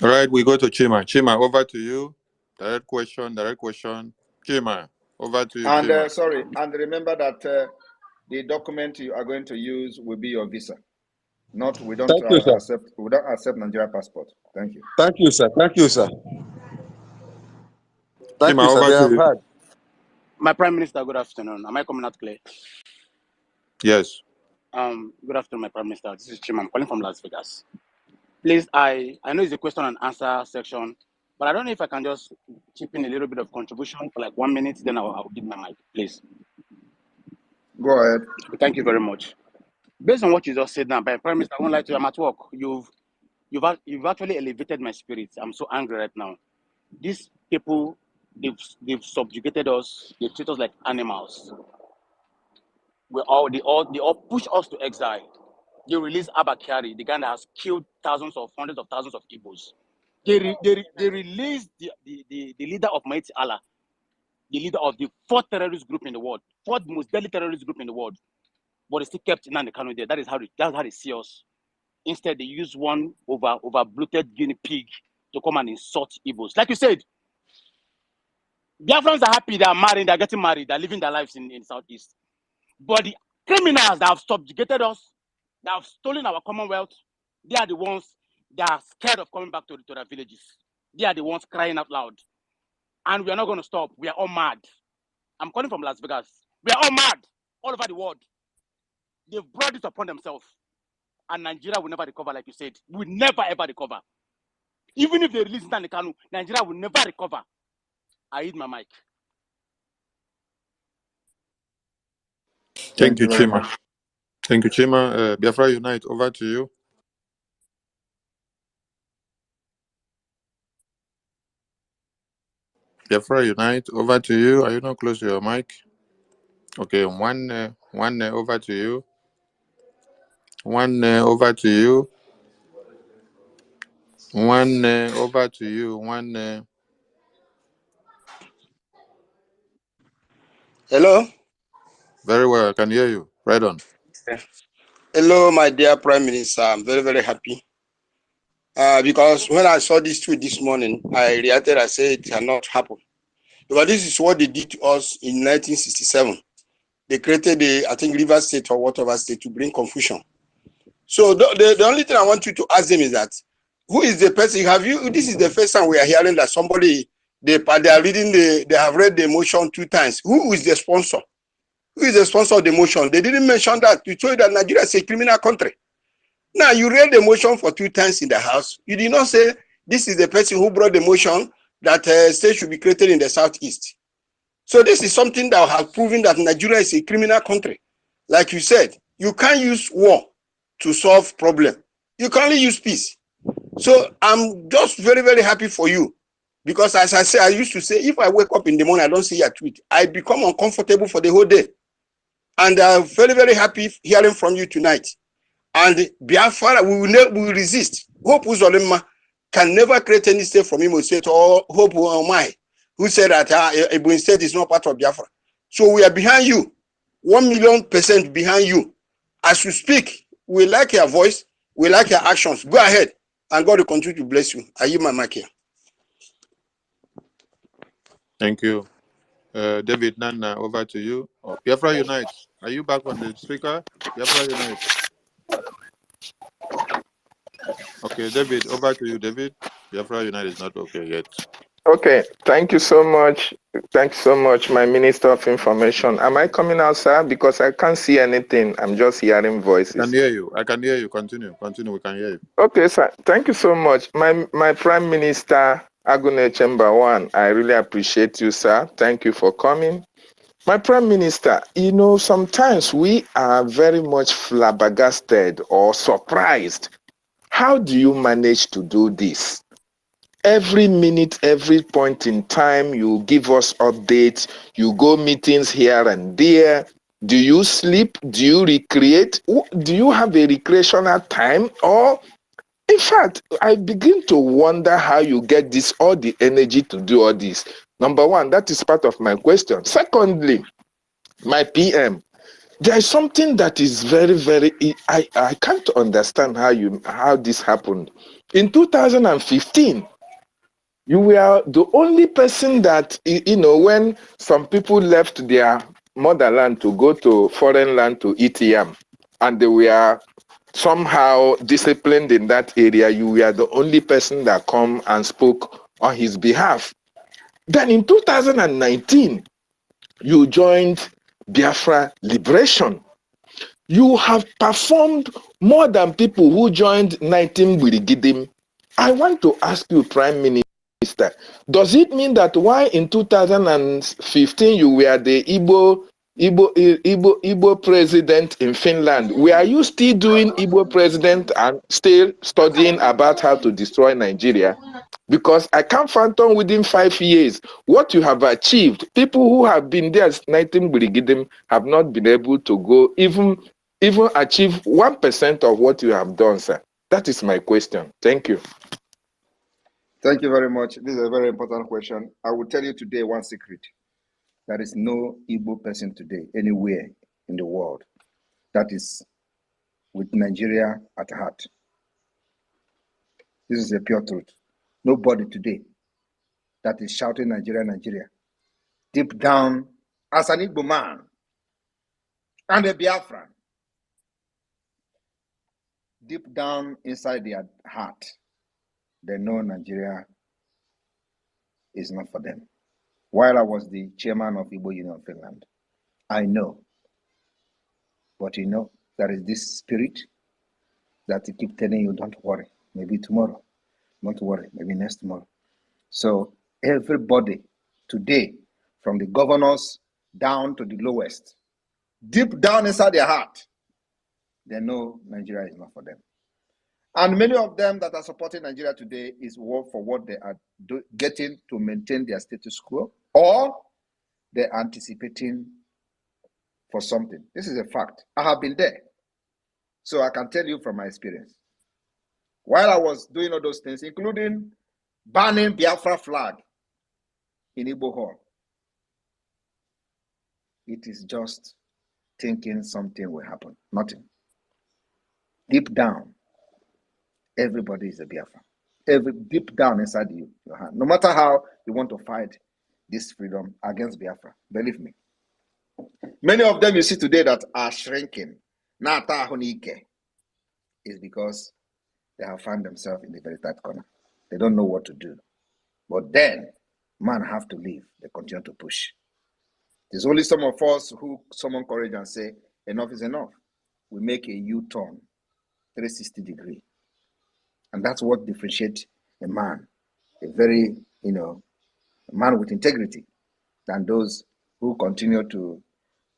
All right, we go to Chima. Chima, over to you. Direct question. Chima, over to you, And Chima. sorry, and remember that the document you are going to use will be your visa. Not we don't Thank you, sir. accept Nigeria passport. Thank you. Thank you, sir. Thank you, sir. Thank Chima, you, sir. over They to have you. heard. My Prime Minister, good afternoon. Am I coming out clear? Yes. Good afternoon, my Prime Minister. This is Chima. I'm calling from Las Vegas. Please, I know it's a question and answer section, but I don't know if I can just chip in a little bit of contribution for like 1 minute, then I'll give my mic, please. Go ahead. Thank you very much. Based on what you just said now, by Prime Minister, I won't lie to you, I'm at work. You've actually elevated my spirit. I'm so angry right now. These people, they've subjugated us. They treat us like animals. They all push us to exile. They release Abakari, the guy that has killed hundreds of thousands of Igbos. They released the leader of Mighty Allah, the leader of the fourth terrorist group in the world, fourth most deadly terrorist group in the world. But they still kept Nnamdi Kanu there. That's how they see us. Instead, they use one over bloated guinea pig to come and insult Igbos. Like you said, Biafrans are happy, they are married, they're getting married, they're living their lives in the Southeast. But the criminals that have subjugated us, that have stolen our commonwealth, they are the ones that are scared of coming back to their villages. They are the ones crying out loud. And we are not going to stop. We are all mad. I'm calling from Las Vegas. We are all mad all over the world. They've brought this upon themselves. And Nigeria will never recover, like you said. We will never, ever recover. Even if they release Nnamdi Kanu, Nigeria will never recover. I hit my mic. Thank you, Chima. Thank you, Chima. Biafra Unite, over to you. Biafra Unite, over to you. Are you not close to your mic? Okay, one over to you. Over to you. Over to you. Hello. Very well, I can hear you. Right on. Hello, my dear Prime Minister. I'm very, very happy. Because when I saw this tweet this morning, I reacted, I said it cannot happen. Because this is what they did to us in 1967. They created I think, River State or whatever state to bring confusion. So the only thing I want you to ask them is that, who is the person? This is the first time we are hearing that somebody, they have read the motion 2 times. Who is the sponsor? Who is the sponsor of the motion? They didn't mention that. To show you that Nigeria is a criminal country. Now, you read the motion for 2 times in the House. You did not say this is the person who brought the motion that state should be created in the Southeast. So this is something that has proven that Nigeria is a criminal country. Like you said, you can't use war to solve problem. You can only use peace. So I'm just very, very happy for you. Because as I used to say, if I wake up in the morning, I don't see your tweet, I become uncomfortable for the whole day. And I'm very, very happy hearing from you tonight. And Biafra, we will resist. Hope Uzolema can never create any state from Imo State, or Hope Omai, who said that Ebonyi State is not part of Biafra. So we are behind you, 1,000,000% behind you. As you speak, we like your voice, we like your actions. Go ahead, and God will continue to bless you. I yield my mic here. Thank you. David Nana, over to you. Biafra Unite, are you back on the speaker? Biafra Unite. Okay, David, over to you, David. Biafra Unite is not okay yet. Okay, thank you so much. Thank you so much, my Minister of Information. Am I coming out, sir? Because I can't see anything. I'm just hearing voices. I can hear you. I can hear you. Continue. We can hear you. Okay, sir. Thank you so much. My Prime Minister, Agune Chamber 1, I really appreciate you, sir. Thank you for coming. My Prime Minister, you know, sometimes we are very much flabbergasted or surprised. How do you manage to do this? Every minute, every point in time, you give us updates, you go meetings here and there. Do you sleep? Do you recreate? Do you have a recreational time? Or, in fact, I begin to wonder how you get all the energy to do all this. Number one, that is part of my question. Secondly, my PM, there is something that is very, very, I can't understand how this happened. In 2015, you were the only person that, when some people left their motherland to go to foreign land to eat yam, and they were somehow disciplined in that area, you were the only person that come and spoke on his behalf. Then in 2019, you joined Biafra Liberation. You have performed more than people who joined 19 Birigidim. I want to ask you, Prime Minister, does it mean that why in 2015 you were the Igbo president in Finland? Were you still doing Igbo president and still studying about how to destroy Nigeria? Because I can't fathom within 5 years what you have achieved. People who have been there as 19 Brigidim have not been able to go even achieve 1% of what you have done, sir. That is my question. Thank you. Thank you very much. This is a very important question. I will tell you today one secret. There is no Igbo person today anywhere in the world that is with Nigeria at heart. This is a pure truth. Nobody today that is shouting Nigeria, Nigeria. Deep down, as an Igbo man and a Biafran, deep down inside their heart, they know Nigeria is not for them. While I was the chairman of Igbo Union Finland, I know. But there is this spirit that keep telling you, don't worry, maybe tomorrow. Don't worry, maybe next tomorrow. So everybody today, from the governors down to the lowest, deep down inside their heart, they know Nigeria is not for them. And many of them that are supporting Nigeria today is for what they are getting to maintain their status quo, or they're anticipating for something. This is a fact. I have been there. So I can tell you from my experience. While I was doing all those things, including banning Biafra flag in Igbo Hall, it is just thinking something will happen. Nothing. Deep down, everybody is a Biafra. Deep down inside your heart. No matter how you want to fight this freedom against Biafra, believe me. Many of them you see today that are shrinking, is because they have found themselves in the very tight corner. They don't know what to do. But then, man have to leave. They continue to push. There's only some of us who summon courage and say, enough is enough. We make a U-turn, 360 degree. And that's what differentiates a man, a very, a man with integrity, than those who continue to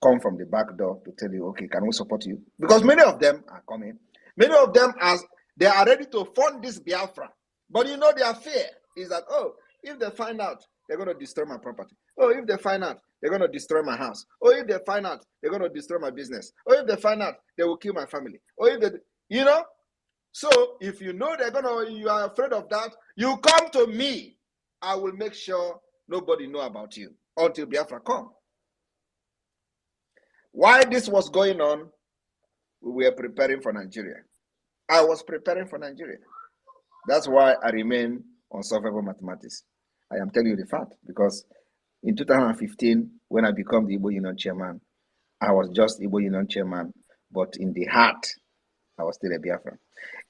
come from the back door to tell you, okay, can we support you? Because many of them are coming. Many of them, as they are ready to fund this Biafra. But their fear is that, if they find out, they're going to destroy my property. Oh, if they find out, they're going to destroy my house. Oh, if they find out, they're going to destroy my business. Oh, if they find out, they will kill my family. Oh, if they, So if you are afraid of that, you come to me. I will make sure nobody know about you until Biafra come. While this was going on, we were preparing for Nigeria. I was preparing for Nigeria. That's why I remain on survival mathematics. I am telling you the fact, because in 2015, when I became the Igbo Union chairman, I was just Igbo Union chairman, but in the heart, I was still a Biafran.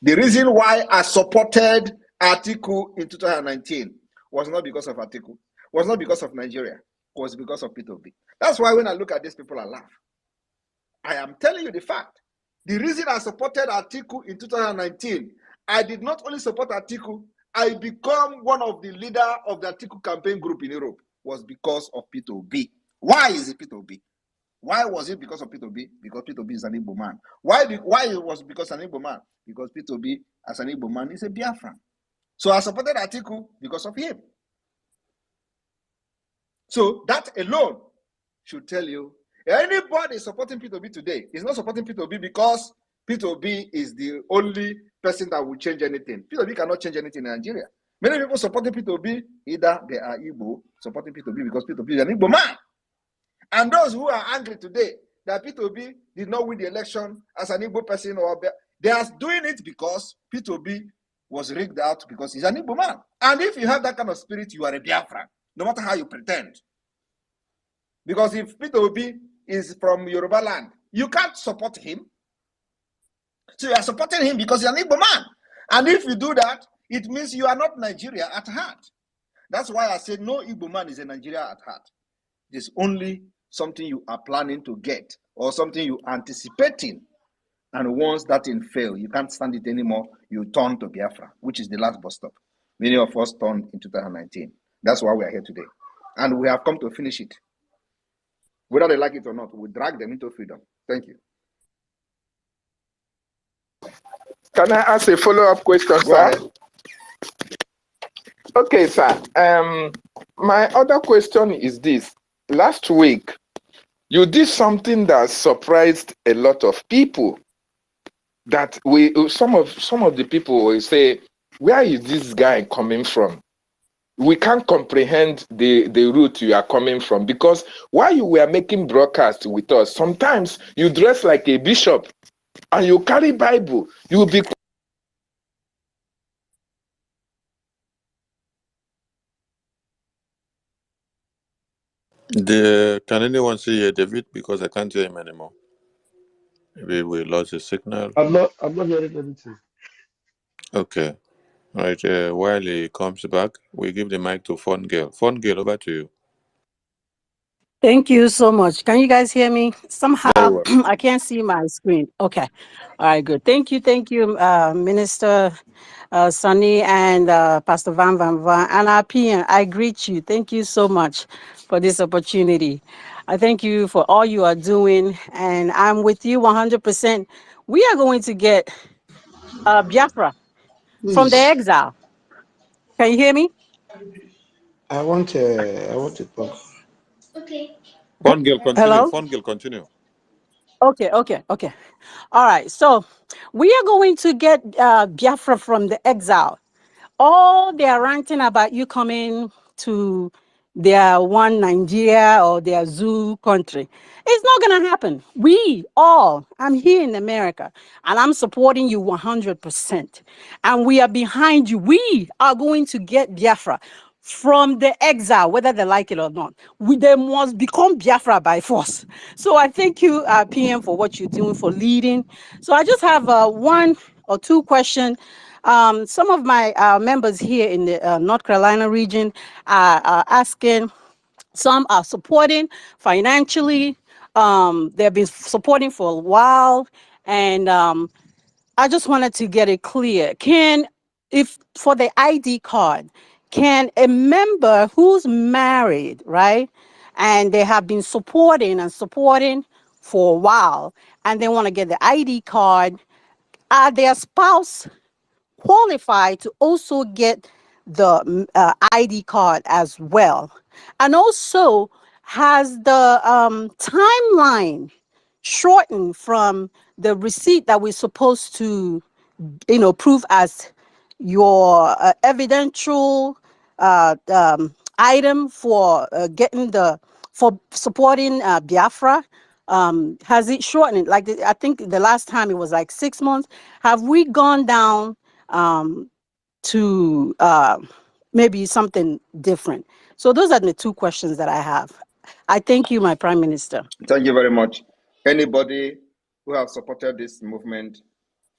The reason why I supported Atiku in 2019 was not because of Atiku, was not because of Nigeria, it was because of P2B. That's why when I look at these people, I laugh. I am telling you the fact. The reason I supported Atiku in 2019, I did not only support Atiku, I became one of the leaders of the Atiku campaign group in Europe, was because of P2B. Why is it P2B? Why was it because of P2B? Because P2B is an Igbo man. Why it was because an Igbo man? Because P2B, as an Igbo man, is a Biafran. So I supported Atiku because of him. So that alone should tell you, anybody supporting P2B today is not supporting P2B because P2B is the only person that will change anything. P2B cannot change anything in Nigeria. Many people supporting P2B, either they are Igbo supporting P2B because P2B is an Igbo man. And those who are angry today, that P2B did not win the election as an Igbo person, or they are doing it because P2B was rigged out because he's an Igbo man. And if you have that kind of spirit, you are a Biafran, no matter how you pretend. Because if P2B is from Yoruba land, you can't support him. So you are supporting him because he's an Igbo man. And if you do that, it means you are not Nigeria at heart. That's why I said no Igbo man is a Nigeria at heart. It's only something you are planning to get or something you are anticipating. And once that thing fails, you can't stand it anymore, you turn to Biafra, which is the last bus stop. Many of us turned in 2019. That's why we are here today. And we have come to finish it. Whether they like it or not, we drag them into freedom. Thank you. Can I ask a follow-up question, Go sir? ahead. Okay, sir. My other question is this. Last week, you did something that surprised a lot of people. That some of the people will say, where is this guy coming from? We can't comprehend the route you are coming from, because while you were making broadcasts with us, sometimes you dress like a bishop and you carry Bible. You will be Can anyone see David? Because I can't hear him anymore. Maybe we lost his signal. I'm not hearing anything. Okay. All right. While he comes back, we give the mic to Fun Girl. Fun Girl, over to you. Thank you so much. Can you guys hear me? Somehow Very well. I can't see my screen. Okay. All right, good. Thank you, Minister Sunny and Pastor Van and our PM. I greet you. Thank you so much for this opportunity. I thank you for all you are doing, and I'm with you 100%. We are going to get Biafra from the Please, exile. Can you hear me? I want to talk. Fun Girl, continue. Hello? Fun Girl, continue. Okay. All right. So we are going to get Biafra from the exile. All they are ranting about you coming to their one Nigeria or their zoo country. It's not going to happen. I'm here in America and I'm supporting you 100%. And we are behind you. We are going to get Biafra from the exile, whether they like it or not. They must become Biafra by force. So I thank you, PM, for what you're doing, for leading. So I just have one or two questions. Some of my members here in the North Carolina region are asking, some are supporting financially. They've been supporting for a while. And I just wanted to get it clear. If for the ID card, can a member who's married, right, and they have been supporting for a while, and they want to get the ID card, are their spouse qualified to also get the ID card as well? And also, has the timeline shortened from the receipt that we're supposed to, prove as your evidential item for for supporting Biafra? Has it shortened? Like I think the last time it was like 6 months. Have we gone down to maybe something different? So those are the two questions that I have. I thank you, my Prime Minister. Thank you very much. Anybody who have supported this movement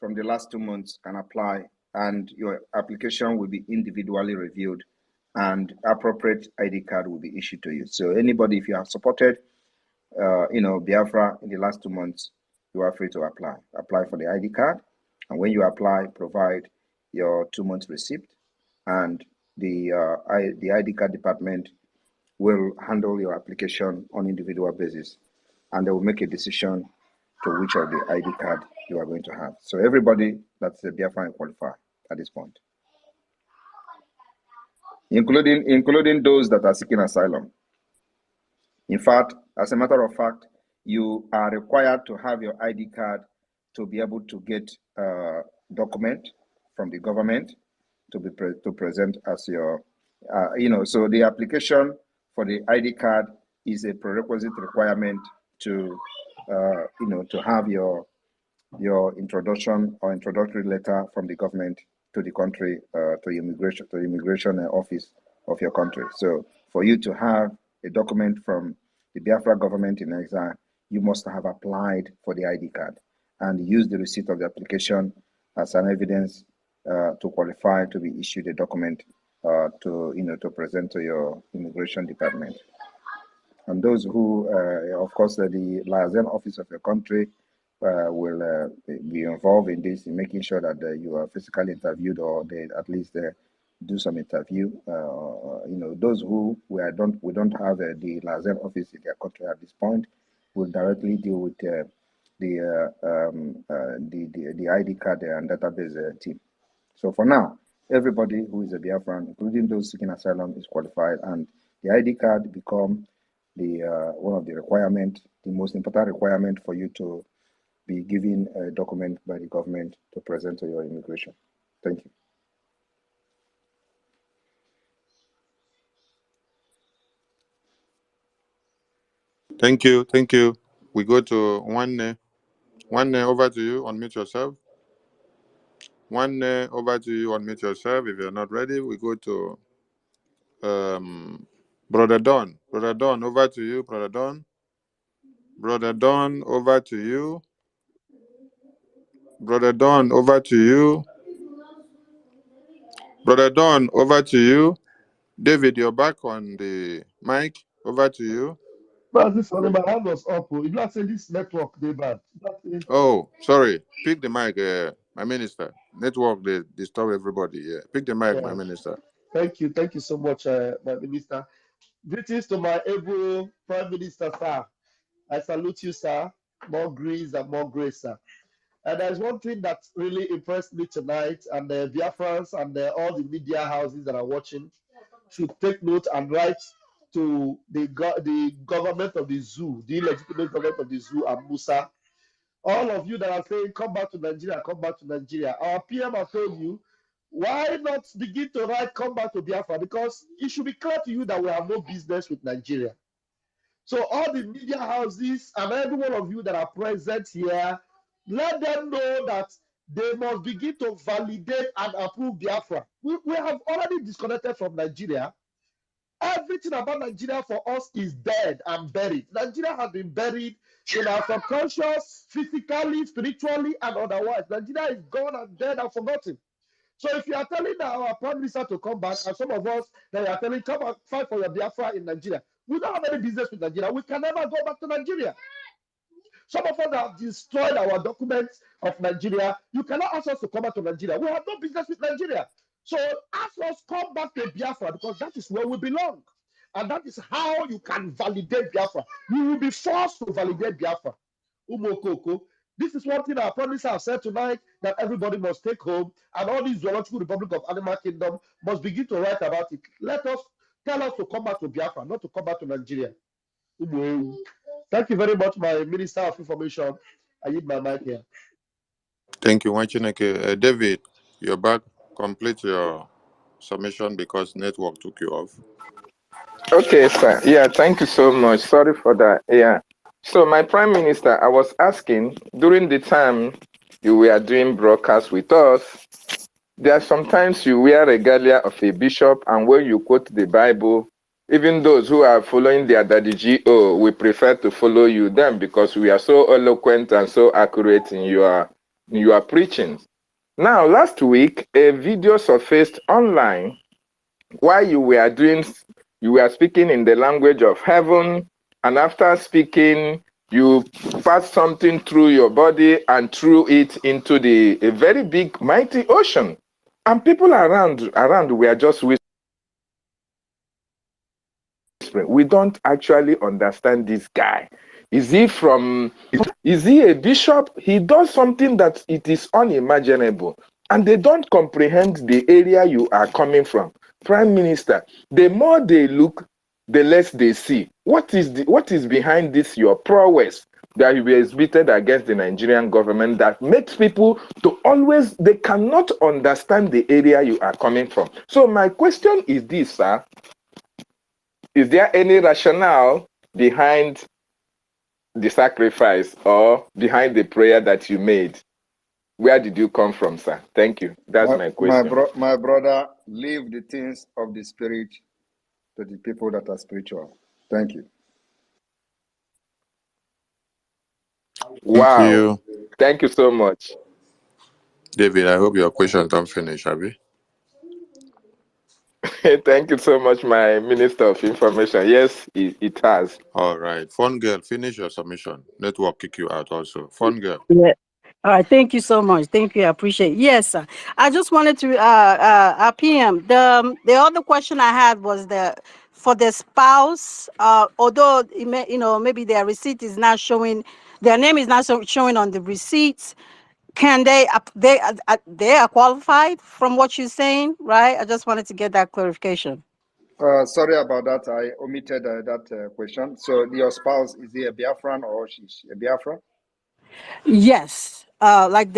from the last 2 months can apply, and your application will be individually reviewed and appropriate ID card will be issued to you. So anybody, if you have supported Biafra in the last 2 months, you are free to apply. Apply for the ID card, and when you apply, provide your 2 months receipt, and the ID card department will handle your application on individual basis, and they will make a decision to which of the ID card you are going to have. So everybody that's a Biafran qualifier at this point, including those that are seeking asylum. In fact, as a matter of fact, you are required to have your ID card to be able to get a document from the government to present as your, so the application for the ID card is a prerequisite requirement to to have your introduction or introductory letter from the government to the country, to the immigration office of your country. So for you to have a document from the Biafra government in exile, you must have applied for the ID card and use the receipt of the application as an evidence to qualify to be issued a document to present to your immigration department. And those who, of course, the liaison office of your country will be involved in this, in making sure that you are physically interviewed, or they at least do some interview. Those who we don't have the liaison office in their country at this point will directly deal with the ID card and database team. So for now, everybody who is a Biafran, including those seeking asylum, is qualified, and the ID card become the one of the requirement, the most important requirement for you to be given a document by the government to present to your immigration. Thank you. Thank you. Thank you. We go to One. Over to you. Unmute yourself. Over to you. Unmute yourself. If you're not ready, we go to Brother Don. Brother Don, over to you. Brother Don. Brother Don, over to you. Brother Don, over to you. Brother Don, over to you. David, you're back on the mic. Over to you. But this one, my hand was up. You not say this network, they bad. Oh, sorry. Pick the mic, my minister. Network, they disturb everybody. Yeah. Pick the mic, my minister. Thank you so much, my minister. Greetings to my able Prime Minister, sir. I salute you, sir. More grace and more grace, sir. And there's one thing that really impressed me tonight, and the Biafrans and all the media houses that are watching should take note and write to the government of the zoo, the illegitimate government of the zoo, and Musa. All of you that are saying, come back to Nigeria, come back to Nigeria. Our PM has told you, why not begin to write, come back to Biafra? Because it should be clear to you that we have no business with Nigeria. So all the media houses and every one of you that are present here, let them know that they must begin to validate and approve Biafra. We have already disconnected from Nigeria. Everything about Nigeria for us is dead and buried. Nigeria has been buried in our subconscious, physically, spiritually, and otherwise. Nigeria is gone and dead and forgotten. So if you are telling our Prime Minister to come back, and some of us that are telling, come and fight for your Biafra in Nigeria, we don't have any business with Nigeria. We can never go back to Nigeria. Some of us have destroyed our documents of Nigeria. You cannot ask us to come back to Nigeria. We have no business with Nigeria. So ask us come back to Biafra, because that is where we belong. And that is how you can validate Biafra. You will be forced to validate Biafra. Umokoko. This is one thing our Prime Minister have said tonight, that everybody must take home, and all these zoological republic of animal kingdom must begin to write about it. Tell us to come back to Biafra, not to come back to Nigeria. Thank you very much, my Minister of Information. I need my mic here. Thank you, Wanchineke. David, you're back. Complete your submission because network took you off. Okay, sir. Yeah, thank you so much. Sorry for that. Yeah. So, my Prime Minister, I was asking, during the time you were doing broadcast with us, there are sometimes you wear regalia of a bishop, and when you quote the Bible, even those who are following their daddy GO, we prefer to follow you them because we are so eloquent and so accurate in your preaching. Now, last week, a video surfaced online while you were speaking in the language of heaven, and after speaking, you passed something through your body and threw it into a very big, mighty ocean. And people around were just whispering. We don't actually understand this guy. Is he a bishop? He does something that it is unimaginable. And they don't comprehend the area you are coming from. Prime Minister, the more they look, the less they see. What is behind this, your prowess that you exhibited against the Nigerian government that makes people they cannot understand the area you are coming from? So my question is this, sir. Is there any rationale behind the sacrifice or behind the prayer that you made? Where did you come from, sir? Thank you. That's my question. My brother, leave the things of the spirit to the people that are spiritual. Thank you. Wow. Thank you. Thank you so much. David, I hope your questions don't finish, Abby. Thank you so much, my Minister of Information. Yes, it has. All right. Fun girl, finish your submission. Network kick you out also. Fun girl. Yeah. All right. Thank you so much. Thank you. I appreciate it. Yes, sir. I just wanted to PM. The other question I had was for the spouse, although it may, maybe their receipt is not showing, their name is not showing on the receipts. Can they are qualified from what you're saying, right? I just wanted to get that clarification. Sorry about that. I omitted that question. So your spouse, is he a Biafran or she's a Biafra? Yes. Like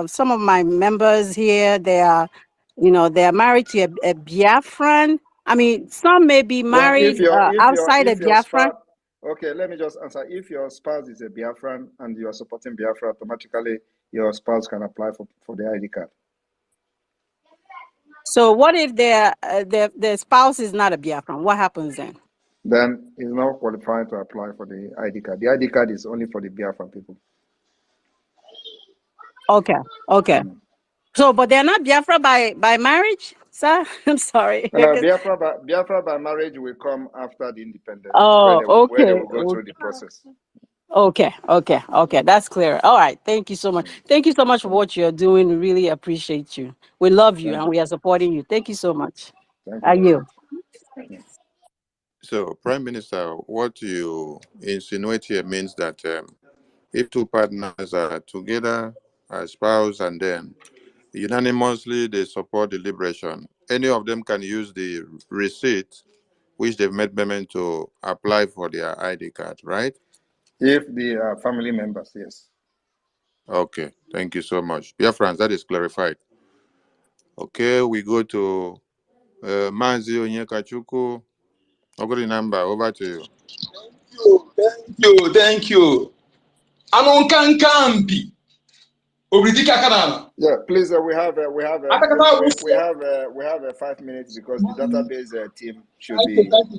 some of my members here, they are married to a Biafran. I mean, some may be Then married outside a if your Biafran. spouse, okay, let me just answer. If your spouse is a Biafran and you are supporting Biafra, automatically your spouse can apply for the ID card. So what if their spouse is not a Biafran? What happens then? Then he's not qualified to apply for the ID card. The ID card is only for the Biafran people. Okay. So, but they're not Biafra by marriage, sir? I'm sorry. Biafra by marriage will come after the independence, Oh, where they okay. will go through the process. Okay. That's clear. All right. Thank you so much. Thank you so much for what you're doing. We really appreciate you. We love you and we are supporting you. Thank you so much. Thank you. So, Prime Minister, what you insinuate here means that if two partners are together as spouse and then unanimously they support the liberation, any of them can use the receipt which they've made payment to apply for their ID card, right? If the family members, yes. Okay, thank you so much. Biafrans, that is clarified. Okay, we go to Manzi Onyekachuku. I've got the number, over to you. Thank you. Anonkankampi. Yeah, please. We have 5 minutes because the database team should be. Thank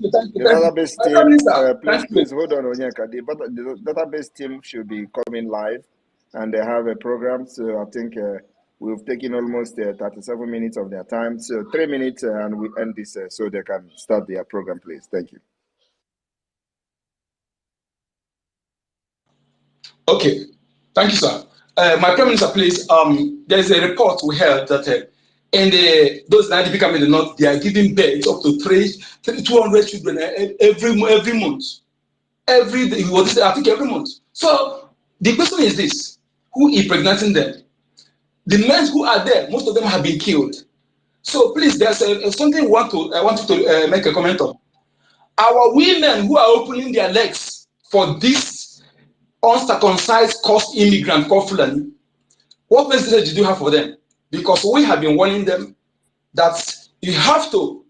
you. The database team, please hold on, Onyeka. The database team should be coming live, and they have a program. So I think we've taken almost 37 minutes of their time. So 3 minutes, and we end this so they can start their program. Please, thank you. Okay, thank you, sir. My Prime Minister, please. There is a report we heard that those in IDP camp in the north, they are giving birth up to 200 children every month. Every day, I think every month. So the question is this: who is impregnating them? The men who are there, most of them have been killed. So please, there's something I want you to make a comment on. Our women who are opening their legs for this uncircumcised cost immigrant called Fulani, what message did you have for them? Because we have been warning them that you have to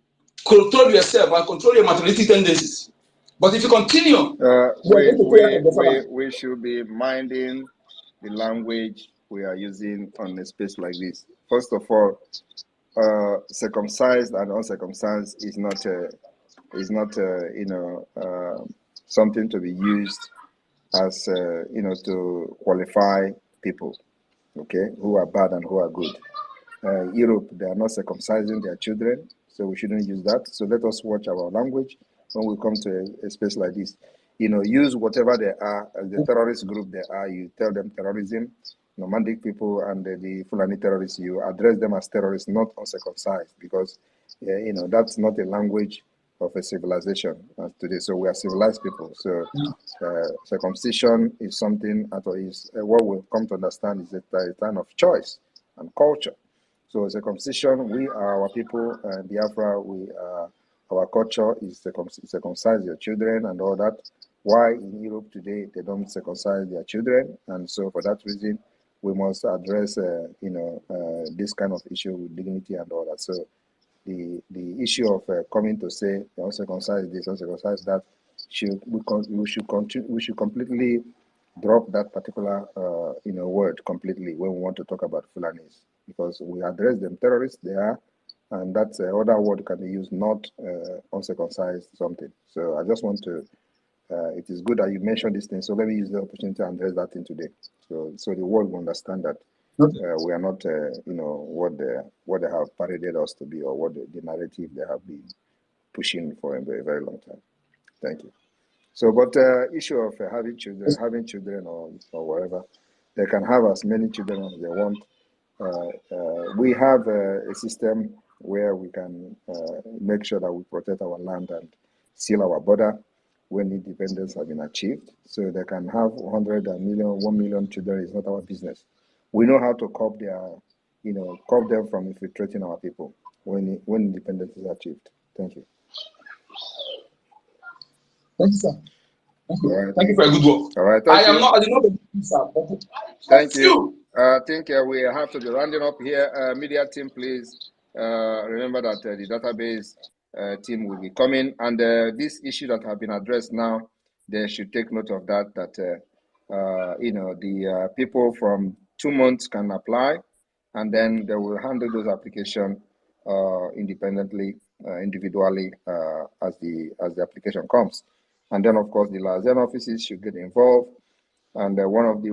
control yourself and control your maternity tendencies. But if you continue, we should be minding the language we are using on a space like this. First of all, circumcised and uncircumcised is not something to be used as to qualify people, okay, who are bad and who are good. Europe, they are not circumcising their children, so we shouldn't use that. So let us watch our language when we come to a space like this. Use whatever they are, as the terrorist group they are, you tell them terrorism, nomadic people and the Fulani terrorists, you address them as terrorists, not uncircumcised, because that's not a language of a civilization today. So we are civilized people. So circumcision is something what we've come to understand is a time of choice and culture. So circumcision, we are our people, Biafra, our culture is circumcise your children and all that. Why in Europe today they don't circumcise their children? And so for that reason, we must address this kind of issue with dignity and all that. So the issue of coming to say uncircumcised this, uncircumcised that we should completely drop that particular word completely when we want to talk about Fulanis, because we address them terrorists they are, and that's other word can be used, not uncircumcised something. So I just want to. It is good that you mentioned this thing. So let me use the opportunity to address that thing today. So the world will understand that we are not, what they have paraded us to be, or what the narrative they have been pushing for a very, very long time. Thank you. So, but issue of having children or whatever, they can have as many children as they want. We have a system where we can make sure that we protect our land and seal our border when independence has been achieved. So they can have 1 million children. Is not our business. We know how to curb them from infiltrating our people when independence is achieved. Thank you. Thank you, sir. Thank you. All right. Thank you for a good work. All right. I did not believe you, sir. But thank you. I think we have to be rounding up here. Media team, please remember that the database team will be coming, and this issue that have been addressed now, they should take note of that. That the people from 2 months can apply, and then they will handle those applications independently, individually as the application comes. And then, of course, the liaison offices should get involved. And one of the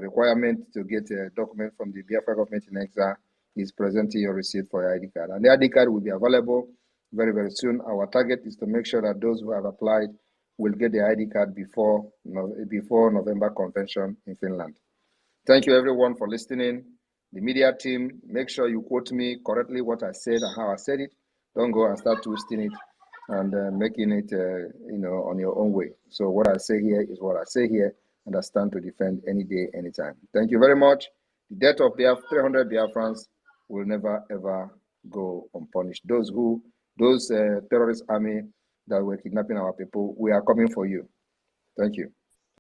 requirements to get a document from the Biafra government in exile is presenting your receipt for your ID card. And the ID card will be available very, very soon. Our target is to make sure that those who have applied will get the ID card before November convention in Finland. Thank you, everyone, for listening. The media team, make sure you quote me correctly what I said and how I said it. Don't go and start twisting it and making it, on your own way. So what I say here is what I say here, and I stand to defend any day, anytime. Thank you very much. The death of 300 Biafrans will never, ever go unpunished. Those terrorist army that were kidnapping our people, we are coming for you. Thank you.